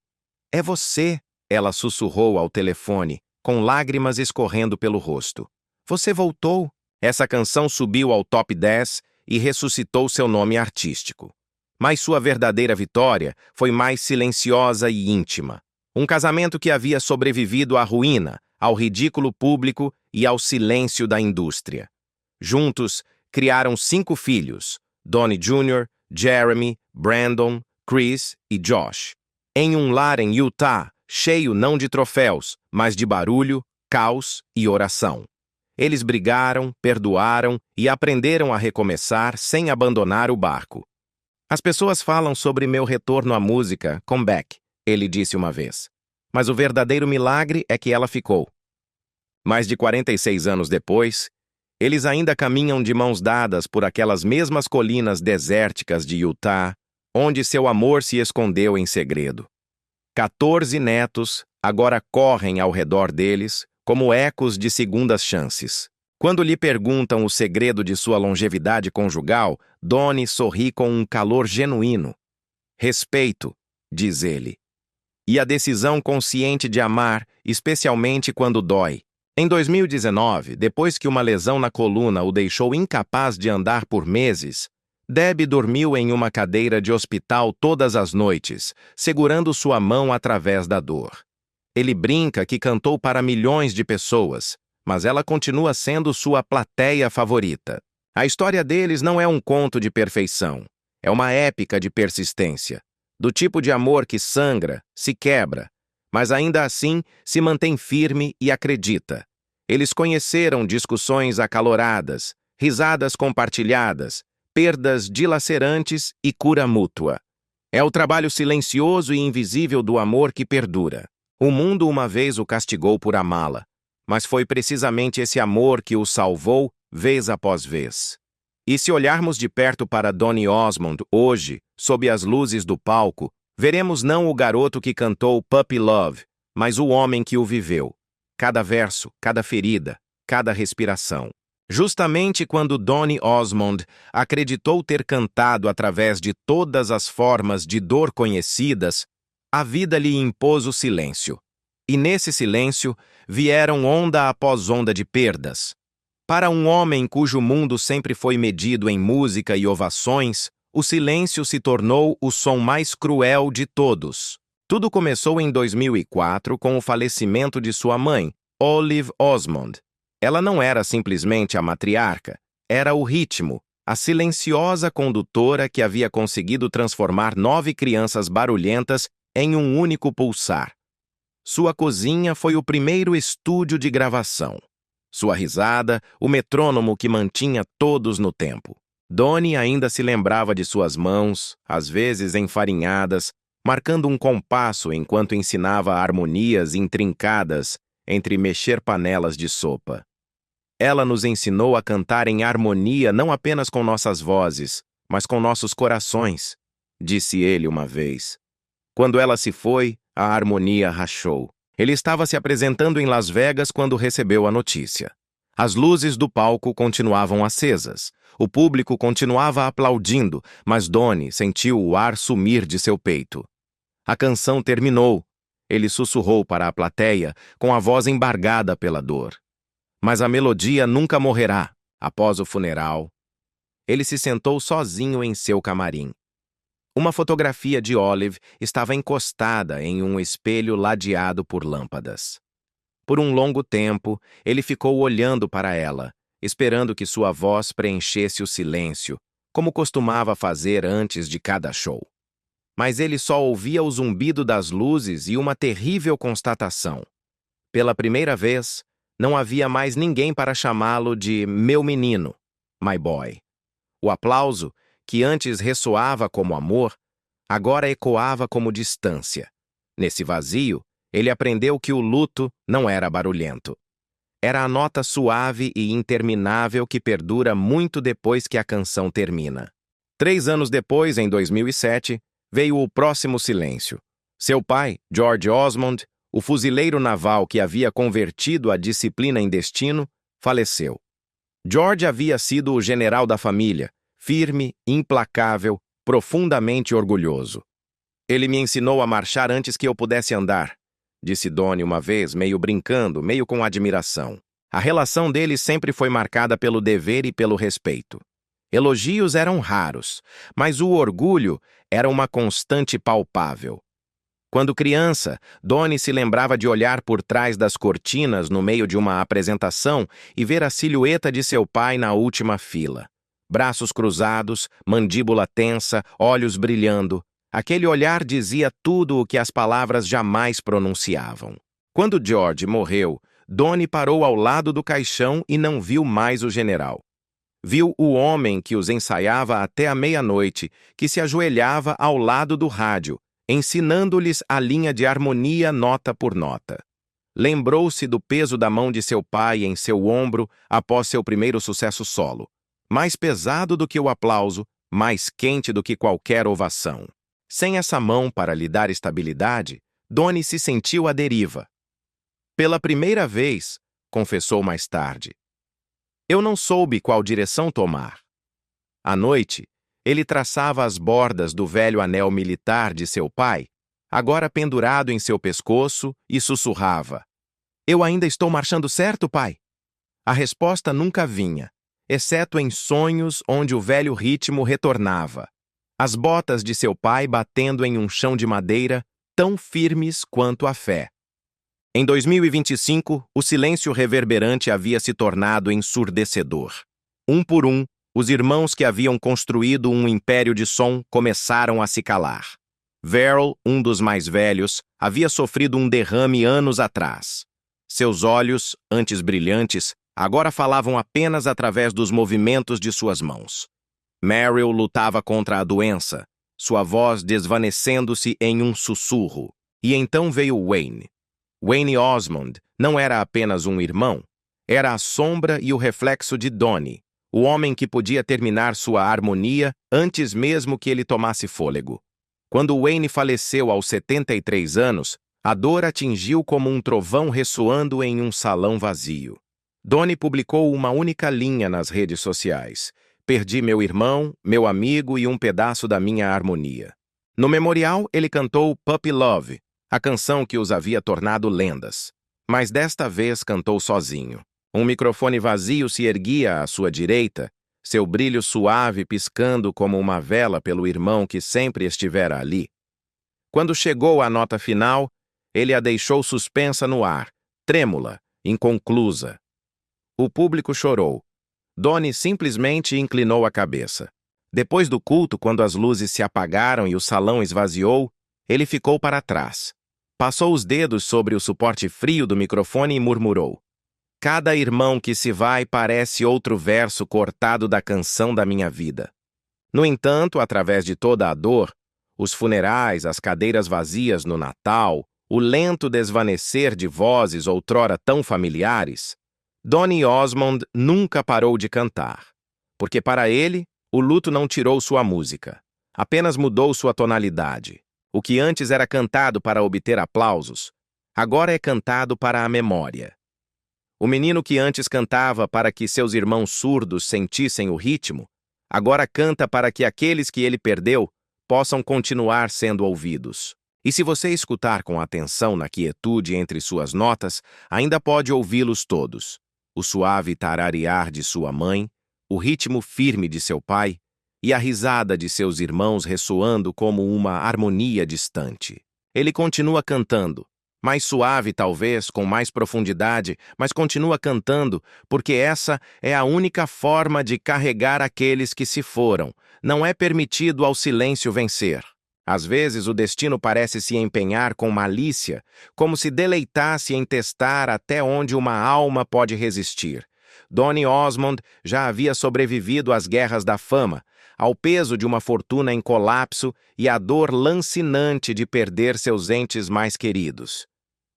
É você, ela sussurrou ao telefone, com lágrimas escorrendo pelo rosto. Você voltou. Essa canção subiu ao top 10 e ressuscitou seu nome artístico. Mas sua verdadeira vitória foi mais silenciosa e íntima. Um casamento que havia sobrevivido à ruína, ao ridículo público e ao silêncio da indústria. Juntos, criaram 5 filhos, Donnie Jr., Jeremy, Brandon, Chris e Josh. Em um lar em Utah, cheio não de troféus, mas de barulho, caos e oração. Eles brigaram, perdoaram e aprenderam a recomeçar sem abandonar o barco. As pessoas falam sobre meu retorno à música, comeback, ele disse uma vez. Mas o verdadeiro milagre é que ela ficou. Mais de 46 anos depois, eles ainda caminham de mãos dadas por aquelas mesmas colinas desérticas de Utah, onde seu amor se escondeu em segredo. 14 netos agora correm ao redor deles como ecos de segundas chances. Quando lhe perguntam o segredo de sua longevidade conjugal, Donnie sorri com um calor genuíno. Respeito, diz ele. E a decisão consciente de amar, especialmente quando dói. Em 2019, depois que uma lesão na coluna o deixou incapaz de andar por meses, Debbie dormiu em uma cadeira de hospital todas as noites, segurando sua mão através da dor. Ele brinca que cantou para milhões de pessoas, mas ela continua sendo sua plateia favorita. A história deles não é um conto de perfeição, é uma épica de persistência, do tipo de amor que sangra, se quebra, mas ainda assim se mantém firme e acredita. Eles conheceram discussões acaloradas, risadas compartilhadas, perdas dilacerantes e cura mútua. É o trabalho silencioso e invisível do amor que perdura. O mundo uma vez o castigou por amá-la, mas foi precisamente esse amor que o salvou vez após vez. E se olharmos de perto para Donny Osmond hoje, sob as luzes do palco, veremos não o garoto que cantou Puppy Love, mas o homem que o viveu. Cada verso, cada ferida, cada respiração. Justamente quando Donny Osmond acreditou ter cantado através de todas as formas de dor conhecidas, a vida lhe impôs o silêncio. E nesse silêncio vieram onda após onda de perdas. Para um homem cujo mundo sempre foi medido em música e ovações, o silêncio se tornou o som mais cruel de todos. Tudo começou em 2004 com o falecimento de sua mãe, Olive Osmond. Ela não era simplesmente a matriarca, era o ritmo, a silenciosa condutora que havia conseguido transformar 9 crianças barulhentas em um único pulsar. Sua cozinha foi o primeiro estúdio de gravação. Sua risada, o metrônomo que mantinha todos no tempo. Donny ainda se lembrava de suas mãos, às vezes enfarinhadas, marcando um compasso enquanto ensinava harmonias intrincadas entre mexer panelas de sopa. Ela nos ensinou a cantar em harmonia não apenas com nossas vozes, mas com nossos corações, disse ele uma vez. Quando ela se foi, a harmonia rachou. Ele estava se apresentando em Las Vegas quando recebeu a notícia. As luzes do palco continuavam acesas. O público continuava aplaudindo, mas Donny sentiu o ar sumir de seu peito. A canção terminou. Ele sussurrou para a plateia, com a voz embargada pela dor. Mas a melodia nunca morrerá. Após o funeral, ele se sentou sozinho em seu camarim. Uma fotografia de Olive estava encostada em um espelho ladeado por lâmpadas. Por um longo tempo, ele ficou olhando para ela, esperando que sua voz preenchesse o silêncio, como costumava fazer antes de cada show. Mas ele só ouvia o zumbido das luzes e uma terrível constatação. Pela primeira vez, não havia mais ninguém para chamá-lo de meu menino, my boy. O aplauso, que antes ressoava como amor, agora ecoava como distância. Nesse vazio, ele aprendeu que o luto não era barulhento. Era a nota suave e interminável que perdura muito depois que a canção termina. 3 anos depois, em 2007, veio o próximo silêncio. Seu pai, George Osmond, o fuzileiro naval que havia convertido a disciplina em destino, faleceu. George havia sido o general da família, firme, implacável, profundamente orgulhoso. Ele me ensinou a marchar antes que eu pudesse andar, disse Donny uma vez, meio brincando, meio com admiração. A relação deles sempre foi marcada pelo dever e pelo respeito. Elogios eram raros, mas o orgulho era uma constante palpável. Quando criança, Donny se lembrava de olhar por trás das cortinas no meio de uma apresentação e ver a silhueta de seu pai na última fila. Braços cruzados, mandíbula tensa, olhos brilhando. Aquele olhar dizia tudo o que as palavras jamais pronunciavam. Quando George morreu, Donny parou ao lado do caixão e não viu mais o general. Viu o homem que os ensaiava até a meia-noite, que se ajoelhava ao lado do rádio, ensinando-lhes a linha de harmonia nota por nota. Lembrou-se do peso da mão de seu pai em seu ombro após seu primeiro sucesso solo. Mais pesado do que o aplauso, mais quente do que qualquer ovação. Sem essa mão para lhe dar estabilidade, Donnie se sentiu à deriva. Pela primeira vez, confessou mais tarde, eu não soube qual direção tomar. À noite, ele traçava as bordas do velho anel militar de seu pai, agora pendurado em seu pescoço, e sussurrava: Eu ainda estou marchando certo, pai? A resposta nunca vinha, exceto em sonhos onde o velho ritmo retornava. As botas de seu pai batendo em um chão de madeira tão firmes quanto a fé. Em 2025, o silêncio reverberante havia se tornado ensurdecedor. Um por um, os irmãos que haviam construído um império de som começaram a se calar. Verl, um dos mais velhos, havia sofrido um derrame anos atrás. Seus olhos, antes brilhantes, agora falavam apenas através dos movimentos de suas mãos. Meryl lutava contra a doença, sua voz desvanecendo-se em um sussurro. E então veio Wayne. Wayne Osmond não era apenas um irmão, era a sombra e o reflexo de Donnie, o homem que podia terminar sua harmonia antes mesmo que ele tomasse fôlego. Quando Wayne faleceu aos 73 anos, a dor atingiu como um trovão ressoando em um salão vazio. Donnie publicou uma única linha nas redes sociais: perdi meu irmão, meu amigo e um pedaço da minha harmonia. No memorial, ele cantou Puppy Love, a canção que os havia tornado lendas. Mas desta vez cantou sozinho. Um microfone vazio se erguia à sua direita, seu brilho suave piscando como uma vela pelo irmão que sempre estivera ali. Quando chegou à nota final, ele a deixou suspensa no ar, trêmula, inconclusa. O público chorou. Donnie simplesmente inclinou a cabeça. Depois do culto, quando as luzes se apagaram e o salão esvaziou, ele ficou para trás. Passou os dedos sobre o suporte frio do microfone e murmurou: Cada irmão que se vai parece outro verso cortado da canção da minha vida. No entanto, através de toda a dor, os funerais, as cadeiras vazias no Natal, o lento desvanecer de vozes outrora tão familiares, Donnie Osmond nunca parou de cantar. Porque para ele, o luto não tirou sua música, apenas mudou sua tonalidade. O que antes era cantado para obter aplausos, agora é cantado para a memória. O menino que antes cantava para que seus irmãos surdos sentissem o ritmo, agora canta para que aqueles que ele perdeu possam continuar sendo ouvidos. E se você escutar com atenção na quietude entre suas notas, ainda pode ouvi-los todos. O suave tararear de sua mãe, o ritmo firme de seu pai, e a risada de seus irmãos ressoando como uma harmonia distante. Ele continua cantando, mais suave talvez, com mais profundidade, mas continua cantando, porque essa é a única forma de carregar aqueles que se foram. Não é permitido ao silêncio vencer. Às vezes o destino parece se empenhar com malícia, como se deleitasse em testar até onde uma alma pode resistir. Donnie Osmond já havia sobrevivido às guerras da fama, ao peso de uma fortuna em colapso e à dor lancinante de perder seus entes mais queridos.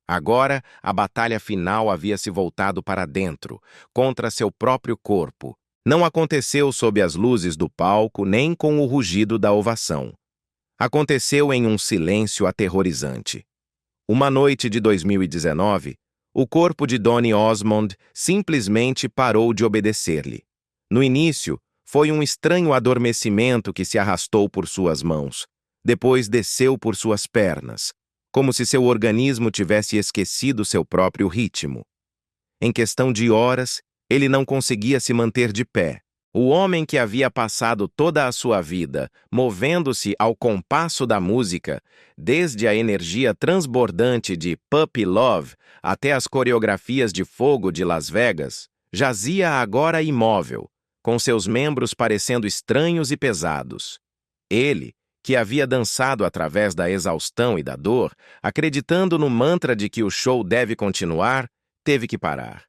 Agora, a batalha final havia se voltado para dentro, contra seu próprio corpo. Não aconteceu sob as luzes do palco nem com o rugido da ovação. Aconteceu em um silêncio aterrorizante. Uma noite de 2019, o corpo de Donnie Osmond simplesmente parou de obedecer-lhe. No início, foi um estranho adormecimento que se arrastou por suas mãos. Depois desceu por suas pernas, como se seu organismo tivesse esquecido seu próprio ritmo. Em questão de horas, ele não conseguia se manter de pé. O homem que havia passado toda a sua vida movendo-se ao compasso da música, desde a energia transbordante de Puppy Love até as coreografias de fogo de Las Vegas, jazia agora imóvel, com seus membros parecendo estranhos e pesados. Ele, que havia dançado através da exaustão e da dor, acreditando no mantra de que o show deve continuar, teve que parar.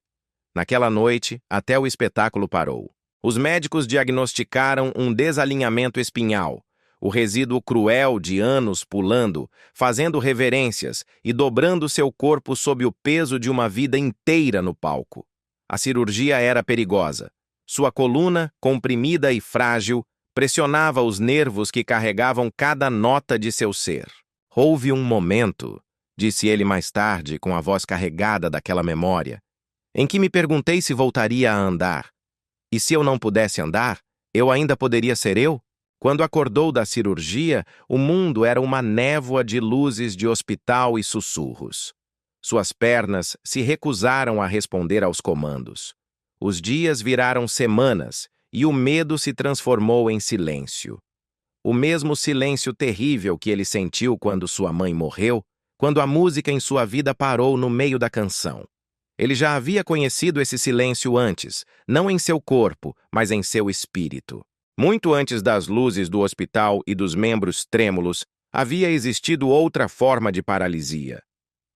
Naquela noite, até o espetáculo parou. Os médicos diagnosticaram um desalinhamento espinhal, o resíduo cruel de anos pulando, fazendo reverências e dobrando seu corpo sob o peso de uma vida inteira no palco. A cirurgia era perigosa. Sua coluna, comprimida e frágil, pressionava os nervos que carregavam cada nota de seu ser. Houve um momento, disse ele mais tarde com a voz carregada daquela memória, em que me perguntei se voltaria a andar. E se eu não pudesse andar, eu ainda poderia ser eu? Quando acordou da cirurgia, o mundo era uma névoa de luzes de hospital e sussurros. Suas pernas se recusaram a responder aos comandos. Os dias viraram semanas e o medo se transformou em silêncio. O mesmo silêncio terrível que ele sentiu quando sua mãe morreu, quando a música em sua vida parou no meio da canção. Ele já havia conhecido esse silêncio antes, não em seu corpo, mas em seu espírito. Muito antes das luzes do hospital e dos membros trêmulos, havia existido outra forma de paralisia.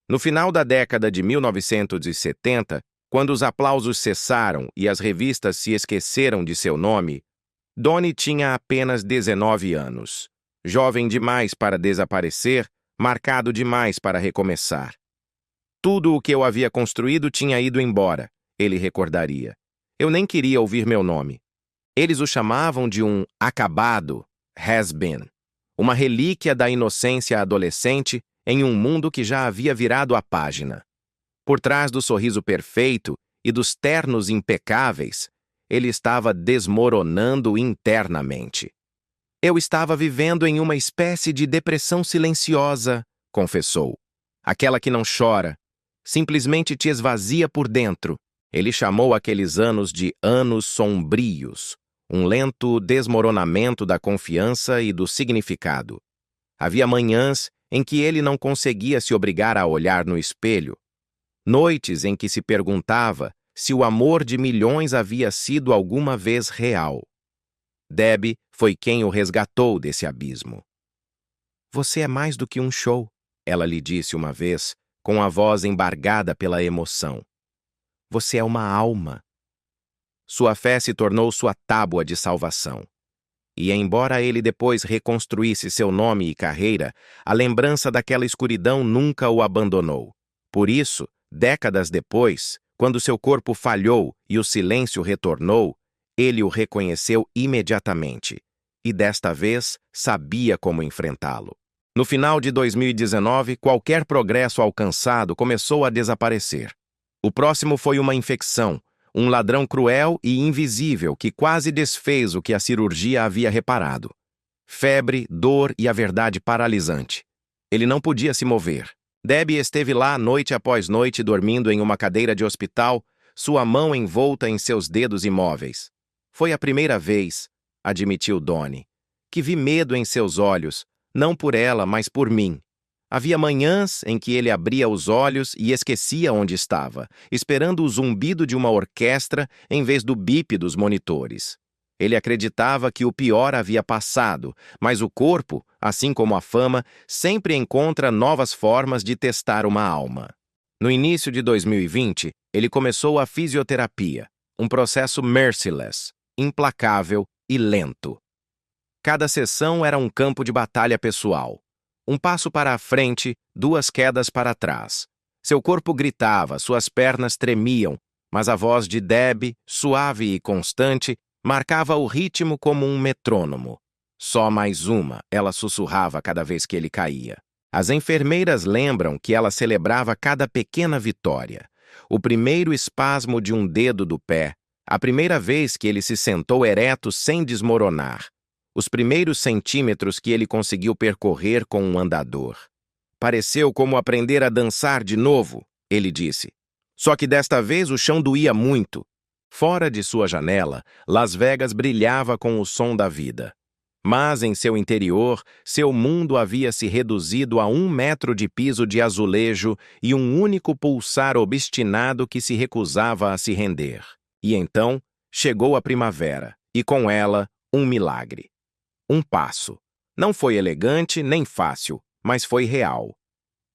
No final da década de 1970, quando os aplausos cessaram e as revistas se esqueceram de seu nome, Donnie tinha apenas 19 anos. Jovem demais para desaparecer, marcado demais para recomeçar. Tudo o que eu havia construído tinha ido embora, ele recordaria. Eu nem queria ouvir meu nome. Eles o chamavam de um acabado, has-been, uma relíquia da inocência adolescente em um mundo que já havia virado a página. Por trás do sorriso perfeito e dos ternos impecáveis, ele estava desmoronando internamente. Eu estava vivendo em uma espécie de depressão silenciosa, confessou. Aquela que não chora, simplesmente te esvazia por dentro. Ele chamou aqueles anos de anos sombrios, um lento desmoronamento da confiança e do significado. Havia manhãs em que ele não conseguia se obrigar a olhar no espelho, noites em que se perguntava se o amor de milhões havia sido alguma vez real. Debbie foi quem o resgatou desse abismo. Você é mais do que um show, ela lhe disse uma vez, com a voz embargada pela emoção. Você é uma alma. Sua fé se tornou sua tábua de salvação. E, embora ele depois reconstruísse seu nome e carreira, a lembrança daquela escuridão nunca o abandonou. Por isso, décadas depois, quando seu corpo falhou e o silêncio retornou, ele o reconheceu imediatamente. E desta vez, sabia como enfrentá-lo. No final de 2019, qualquer progresso alcançado começou a desaparecer. O próximo foi uma infecção, um ladrão cruel e invisível que quase desfez o que a cirurgia havia reparado. Febre, dor e a verdade paralisante. Ele não podia se mover. Debbie esteve lá noite após noite dormindo em uma cadeira de hospital, sua mão envolta em seus dedos imóveis. Foi a primeira vez, admitiu Donnie, que vi medo em seus olhos, não por ela, mas por mim. Havia manhãs em que ele abria os olhos e esquecia onde estava, esperando o zumbido de uma orquestra em vez do bip dos monitores. Ele acreditava que o pior havia passado, mas o corpo, assim como a fama, sempre encontra novas formas de testar uma alma. No início de 2020, ele começou a fisioterapia, um processo merciless, implacável e lento. Cada sessão era um campo de batalha pessoal. Um passo para a frente, duas quedas para trás. Seu corpo gritava, suas pernas tremiam, mas a voz de Debbie, suave e constante, marcava o ritmo como um metrônomo. Só mais uma, ela sussurrava cada vez que ele caía. As enfermeiras lembram que ela celebrava cada pequena vitória. O primeiro espasmo de um dedo do pé, a primeira vez que ele se sentou ereto sem desmoronar. Os primeiros centímetros que ele conseguiu percorrer com um andador. Pareceu como aprender a dançar de novo, ele disse. Só que desta vez o chão doía muito. Fora de sua janela, Las Vegas brilhava com o som da vida. Mas em seu interior, seu mundo havia se reduzido a 1 metro de piso de azulejo e um único pulsar obstinado que se recusava a se render. E então, chegou a primavera, e com ela, um milagre. Um passo. Não foi elegante nem fácil, mas foi real.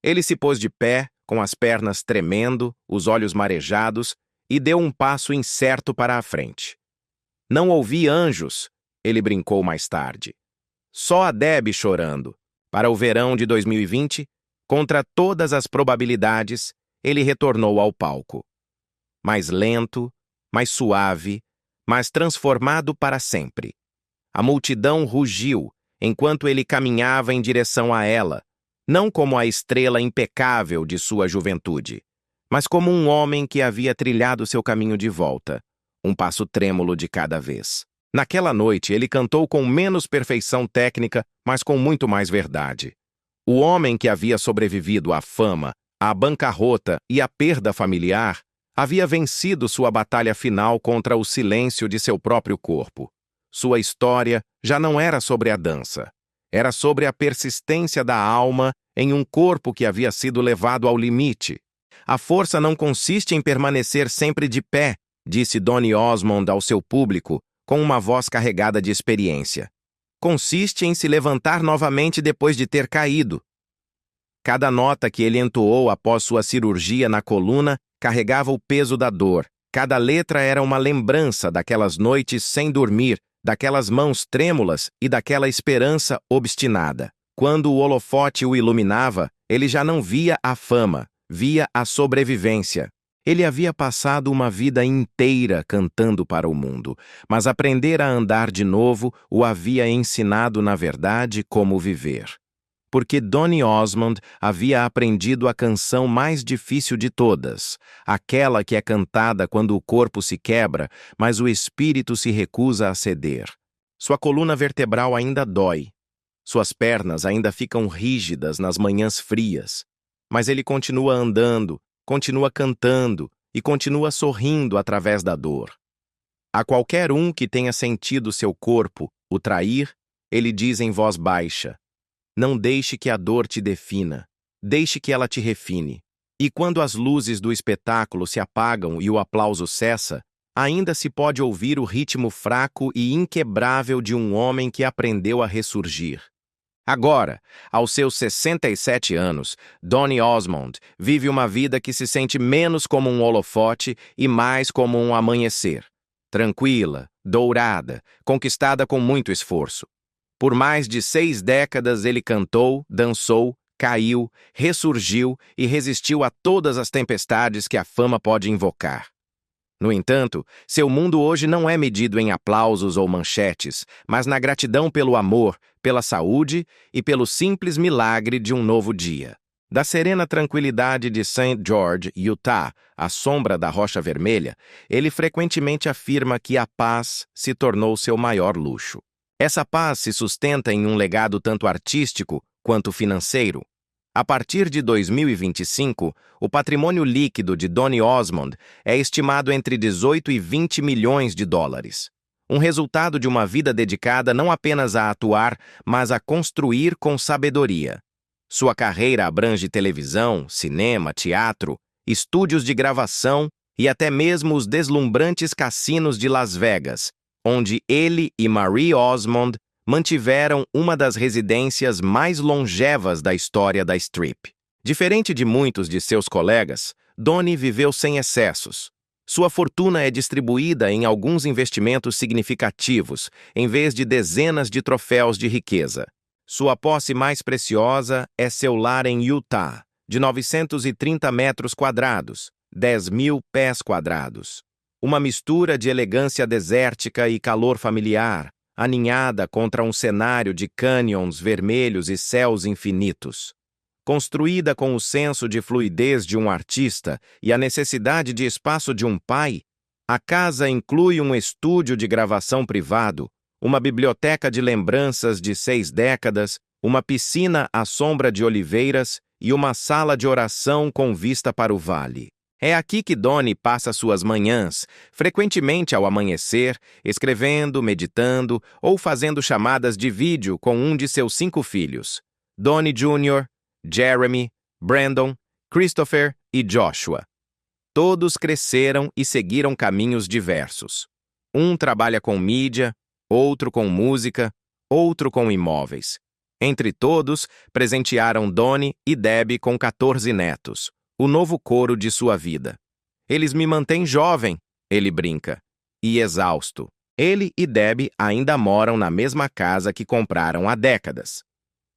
Ele se pôs de pé, com as pernas tremendo, os olhos marejados, e deu um passo incerto para a frente. Não ouvi anjos, ele brincou mais tarde. Só a Debbie chorando. Para o verão de 2020, contra todas as probabilidades, ele retornou ao palco. Mais lento, mais suave, mas transformado para sempre. A multidão rugiu enquanto ele caminhava em direção a ela, não como a estrela impecável de sua juventude, mas como um homem que havia trilhado seu caminho de volta, um passo trêmulo de cada vez. Naquela noite, ele cantou com menos perfeição técnica, mas com muito mais verdade. O homem que havia sobrevivido à fama, à bancarrota e à perda familiar, havia vencido sua batalha final contra o silêncio de seu próprio corpo. Sua história já não era sobre a dança. Era sobre a persistência da alma em um corpo que havia sido levado ao limite. A força não consiste em permanecer sempre de pé, disse Donny Osmond ao seu público, com uma voz carregada de experiência. Consiste em se levantar novamente depois de ter caído. Cada nota que ele entoou após sua cirurgia na coluna carregava o peso da dor. Cada letra era uma lembrança daquelas noites sem dormir, daquelas mãos trêmulas e daquela esperança obstinada. Quando o holofote o iluminava, ele já não via a fama, via a sobrevivência. Ele havia passado uma vida inteira cantando para o mundo, mas aprender a andar de novo o havia ensinado, na verdade, como viver. Porque Donny Osmond havia aprendido a canção mais difícil de todas, aquela que é cantada quando o corpo se quebra, mas o espírito se recusa a ceder. Sua coluna vertebral ainda dói. Suas pernas ainda ficam rígidas nas manhãs frias. Mas ele continua andando, continua cantando e continua sorrindo através da dor. A qualquer um que tenha sentido seu corpo o trair, ele diz em voz baixa: não deixe que a dor te defina, deixe que ela te refine. E quando as luzes do espetáculo se apagam e o aplauso cessa, ainda se pode ouvir o ritmo fraco e inquebrável de um homem que aprendeu a ressurgir. Agora, aos seus 67 anos, Donny Osmond vive uma vida que se sente menos como um holofote e mais como um amanhecer. Tranquila, dourada, conquistada com muito esforço. Por mais de 6 décadas ele cantou, dançou, caiu, ressurgiu e resistiu a todas as tempestades que a fama pode invocar. No entanto, seu mundo hoje não é medido em aplausos ou manchetes, mas na gratidão pelo amor, pela saúde e pelo simples milagre de um novo dia. Da serena tranquilidade de St. George, Utah, à sombra da Rocha Vermelha, ele frequentemente afirma que a paz se tornou seu maior luxo. Essa paz se sustenta em um legado tanto artístico quanto financeiro. A partir de 2025, o patrimônio líquido de Donny Osmond é estimado entre 18 e 20 milhões de dólares. Um resultado de uma vida dedicada não apenas a atuar, mas a construir com sabedoria. Sua carreira abrange televisão, cinema, teatro, estúdios de gravação e até mesmo os deslumbrantes cassinos de Las Vegas, onde ele e Marie Osmond mantiveram uma das residências mais longevas da história da Strip. Diferente de muitos de seus colegas, Donny viveu sem excessos. Sua fortuna é distribuída em alguns investimentos significativos, em vez de dezenas de troféus de riqueza. Sua posse mais preciosa é seu lar em Utah, de 930 metros quadrados, 10 mil pés quadrados. Uma mistura de elegância desértica e calor familiar, aninhada contra um cenário de cânions vermelhos e céus infinitos. Construída com o senso de fluidez de um artista e a necessidade de espaço de um pai, a casa inclui um estúdio de gravação privado, uma biblioteca de lembranças de 6 décadas, uma piscina à sombra de oliveiras e uma sala de oração com vista para o vale. É aqui que Donny passa suas manhãs, frequentemente ao amanhecer, escrevendo, meditando ou fazendo chamadas de vídeo com um de seus 5 filhos, Donny Jr., Jeremy, Brandon, Christopher e Joshua. Todos cresceram e seguiram caminhos diversos. Um trabalha com mídia, outro com música, outro com imóveis. Entre todos, presentearam Donny e Debbie com 14 netos, o novo coro de sua vida. Eles me mantêm jovem, ele brinca, e exausto. Ele e Debbie ainda moram na mesma casa que compraram há décadas.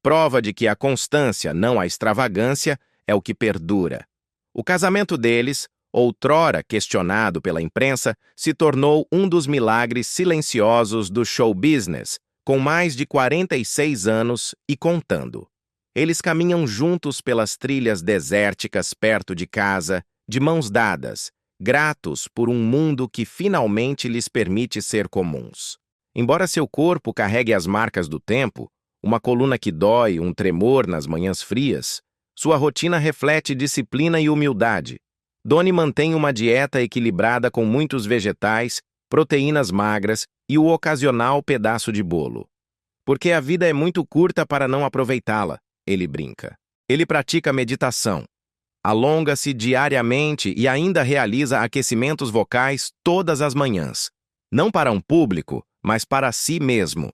Prova de que a constância, não a extravagância, é o que perdura. O casamento deles, outrora questionado pela imprensa, se tornou um dos milagres silenciosos do show business, com mais de 46 anos e contando. Eles caminham juntos pelas trilhas desérticas perto de casa, de mãos dadas, gratos por um mundo que finalmente lhes permite ser comuns. Embora seu corpo carregue as marcas do tempo, uma coluna que dói, um tremor nas manhãs frias, sua rotina reflete disciplina e humildade. Donnie mantém uma dieta equilibrada com muitos vegetais, proteínas magras e o ocasional pedaço de bolo. Porque a vida é muito curta para não aproveitá-la, ele brinca. Ele pratica meditação. Alonga-se diariamente e ainda realiza aquecimentos vocais todas as manhãs. Não para um público, mas para si mesmo.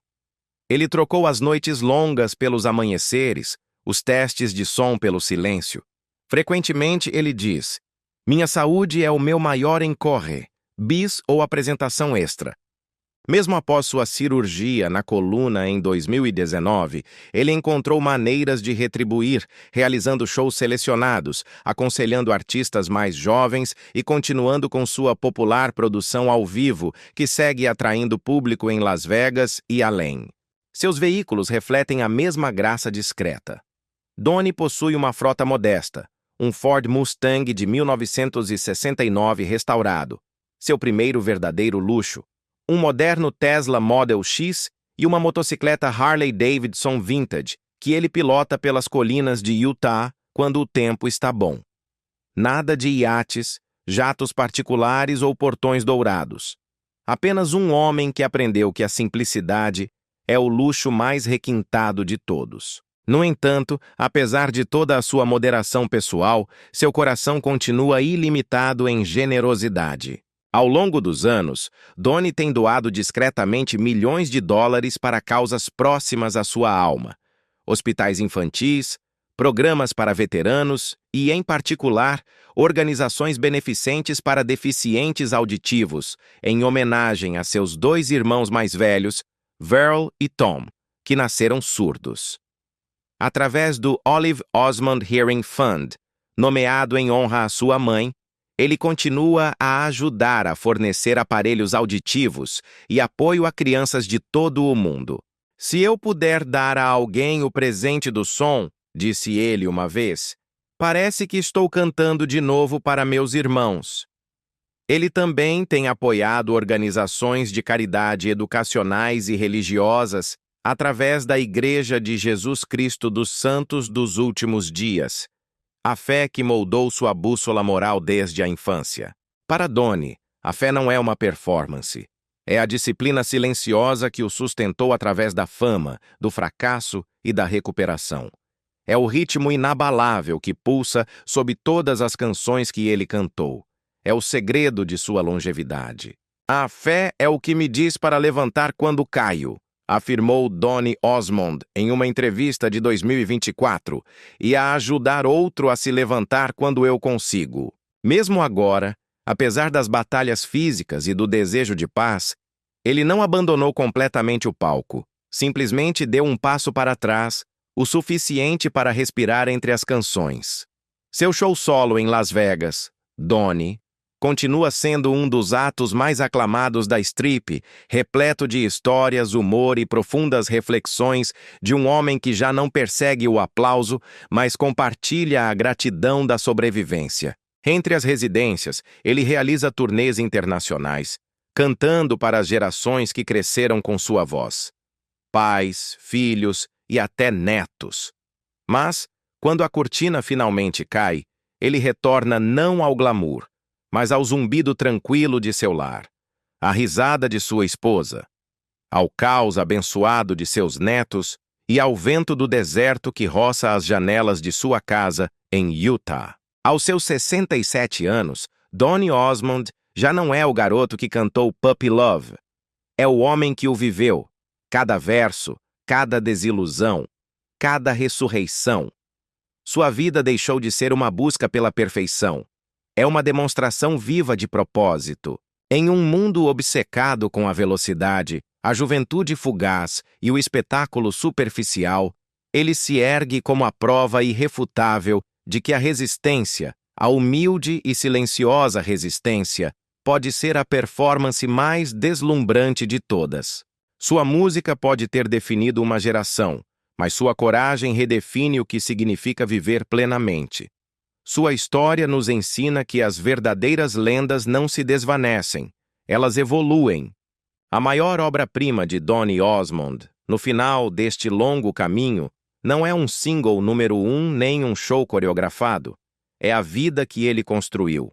Ele trocou as noites longas pelos amanheceres, os testes de som pelo silêncio. Frequentemente ele diz: "Minha saúde é o meu maior encorre, bis ou apresentação extra." Mesmo após sua cirurgia na coluna em 2019, ele encontrou maneiras de retribuir, realizando shows selecionados, aconselhando artistas mais jovens e continuando com sua popular produção ao vivo, que segue atraindo público em Las Vegas e além. Seus veículos refletem a mesma graça discreta. Donnie possui uma frota modesta, um Ford Mustang de 1969 restaurado, seu primeiro verdadeiro luxo, um moderno Tesla Model X e uma motocicleta Harley-Davidson Vintage, que ele pilota pelas colinas de Utah quando o tempo está bom. Nada de iates, jatos particulares ou portões dourados. Apenas um homem que aprendeu que a simplicidade é o luxo mais requintado de todos. No entanto, apesar de toda a sua moderação pessoal, seu coração continua ilimitado em generosidade. Ao longo dos anos, Donnie tem doado discretamente milhões de dólares para causas próximas à sua alma. Hospitais infantis, programas para veteranos e, em particular, organizações beneficentes para deficientes auditivos, em homenagem a seus 2 irmãos mais velhos, Verl e Tom, que nasceram surdos. Através do Olive Osmond Hearing Fund, nomeado em honra à sua mãe, ele continua a ajudar a fornecer aparelhos auditivos e apoio a crianças de todo o mundo. "Se eu puder dar a alguém o presente do som", disse ele uma vez, "parece que estou cantando de novo para meus irmãos." Ele também tem apoiado organizações de caridade educacionais e religiosas através da Igreja de Jesus Cristo dos Santos dos Últimos Dias, a fé que moldou sua bússola moral desde a infância. Para Donnie, a fé não é uma performance. É a disciplina silenciosa que o sustentou através da fama, do fracasso e da recuperação. É o ritmo inabalável que pulsa sob todas as canções que ele cantou. É o segredo de sua longevidade. "A fé é o que me diz para levantar quando caio", afirmou Donnie Osmond em uma entrevista de 2024, "e a ajudar outro a se levantar quando eu consigo." Mesmo agora, apesar das batalhas físicas e do desejo de paz, ele não abandonou completamente o palco, simplesmente deu um passo para trás, o suficiente para respirar entre as canções. Seu show solo em Las Vegas, Donnie, continua sendo um dos atos mais aclamados da Strip, repleto de histórias, humor e profundas reflexões de um homem que já não persegue o aplauso, mas compartilha a gratidão da sobrevivência. Entre as residências, ele realiza turnês internacionais, cantando para as gerações que cresceram com sua voz. Pais, filhos e até netos. Mas, quando a cortina finalmente cai, ele retorna não ao glamour, mas ao zumbido tranquilo de seu lar, à risada de sua esposa, ao caos abençoado de seus netos e ao vento do deserto que roça as janelas de sua casa em Utah. Aos seus 67 anos, Donnie Osmond já não é o garoto que cantou Puppy Love. É o homem que o viveu, cada verso, cada desilusão, cada ressurreição. Sua vida deixou de ser uma busca pela perfeição. É uma demonstração viva de propósito. Em um mundo obcecado com a velocidade, a juventude fugaz e o espetáculo superficial, ele se ergue como a prova irrefutável de que a resistência, a humilde e silenciosa resistência, pode ser a performance mais deslumbrante de todas. Sua música pode ter definido uma geração, mas sua coragem redefine o que significa viver plenamente. Sua história nos ensina que as verdadeiras lendas não se desvanecem, elas evoluem. A maior obra-prima de Donny Osmond, no final deste longo caminho, não é um single número 1 nem um show coreografado. É a vida que ele construiu.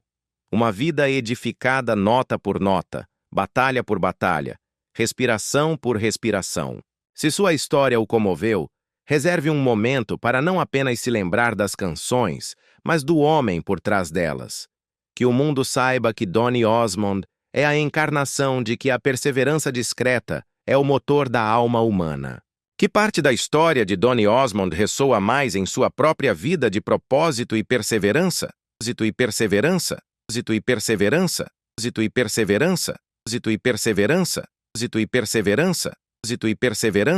Uma vida edificada nota por nota, batalha por batalha, respiração por respiração. Se sua história o comoveu, reserve um momento para não apenas se lembrar das canções, mas do homem por trás delas. Que o mundo saiba que Donny Osmond é a encarnação de que a perseverança discreta é o motor da alma humana. Que parte da história de Donny Osmond ressoa mais em sua própria vida de propósito e perseverança? Propósito e perseverança? Propósito e perseverança? Propósito e perseverança? Propósito e perseverança? Propósito e perseverança? Propósito e perseverança?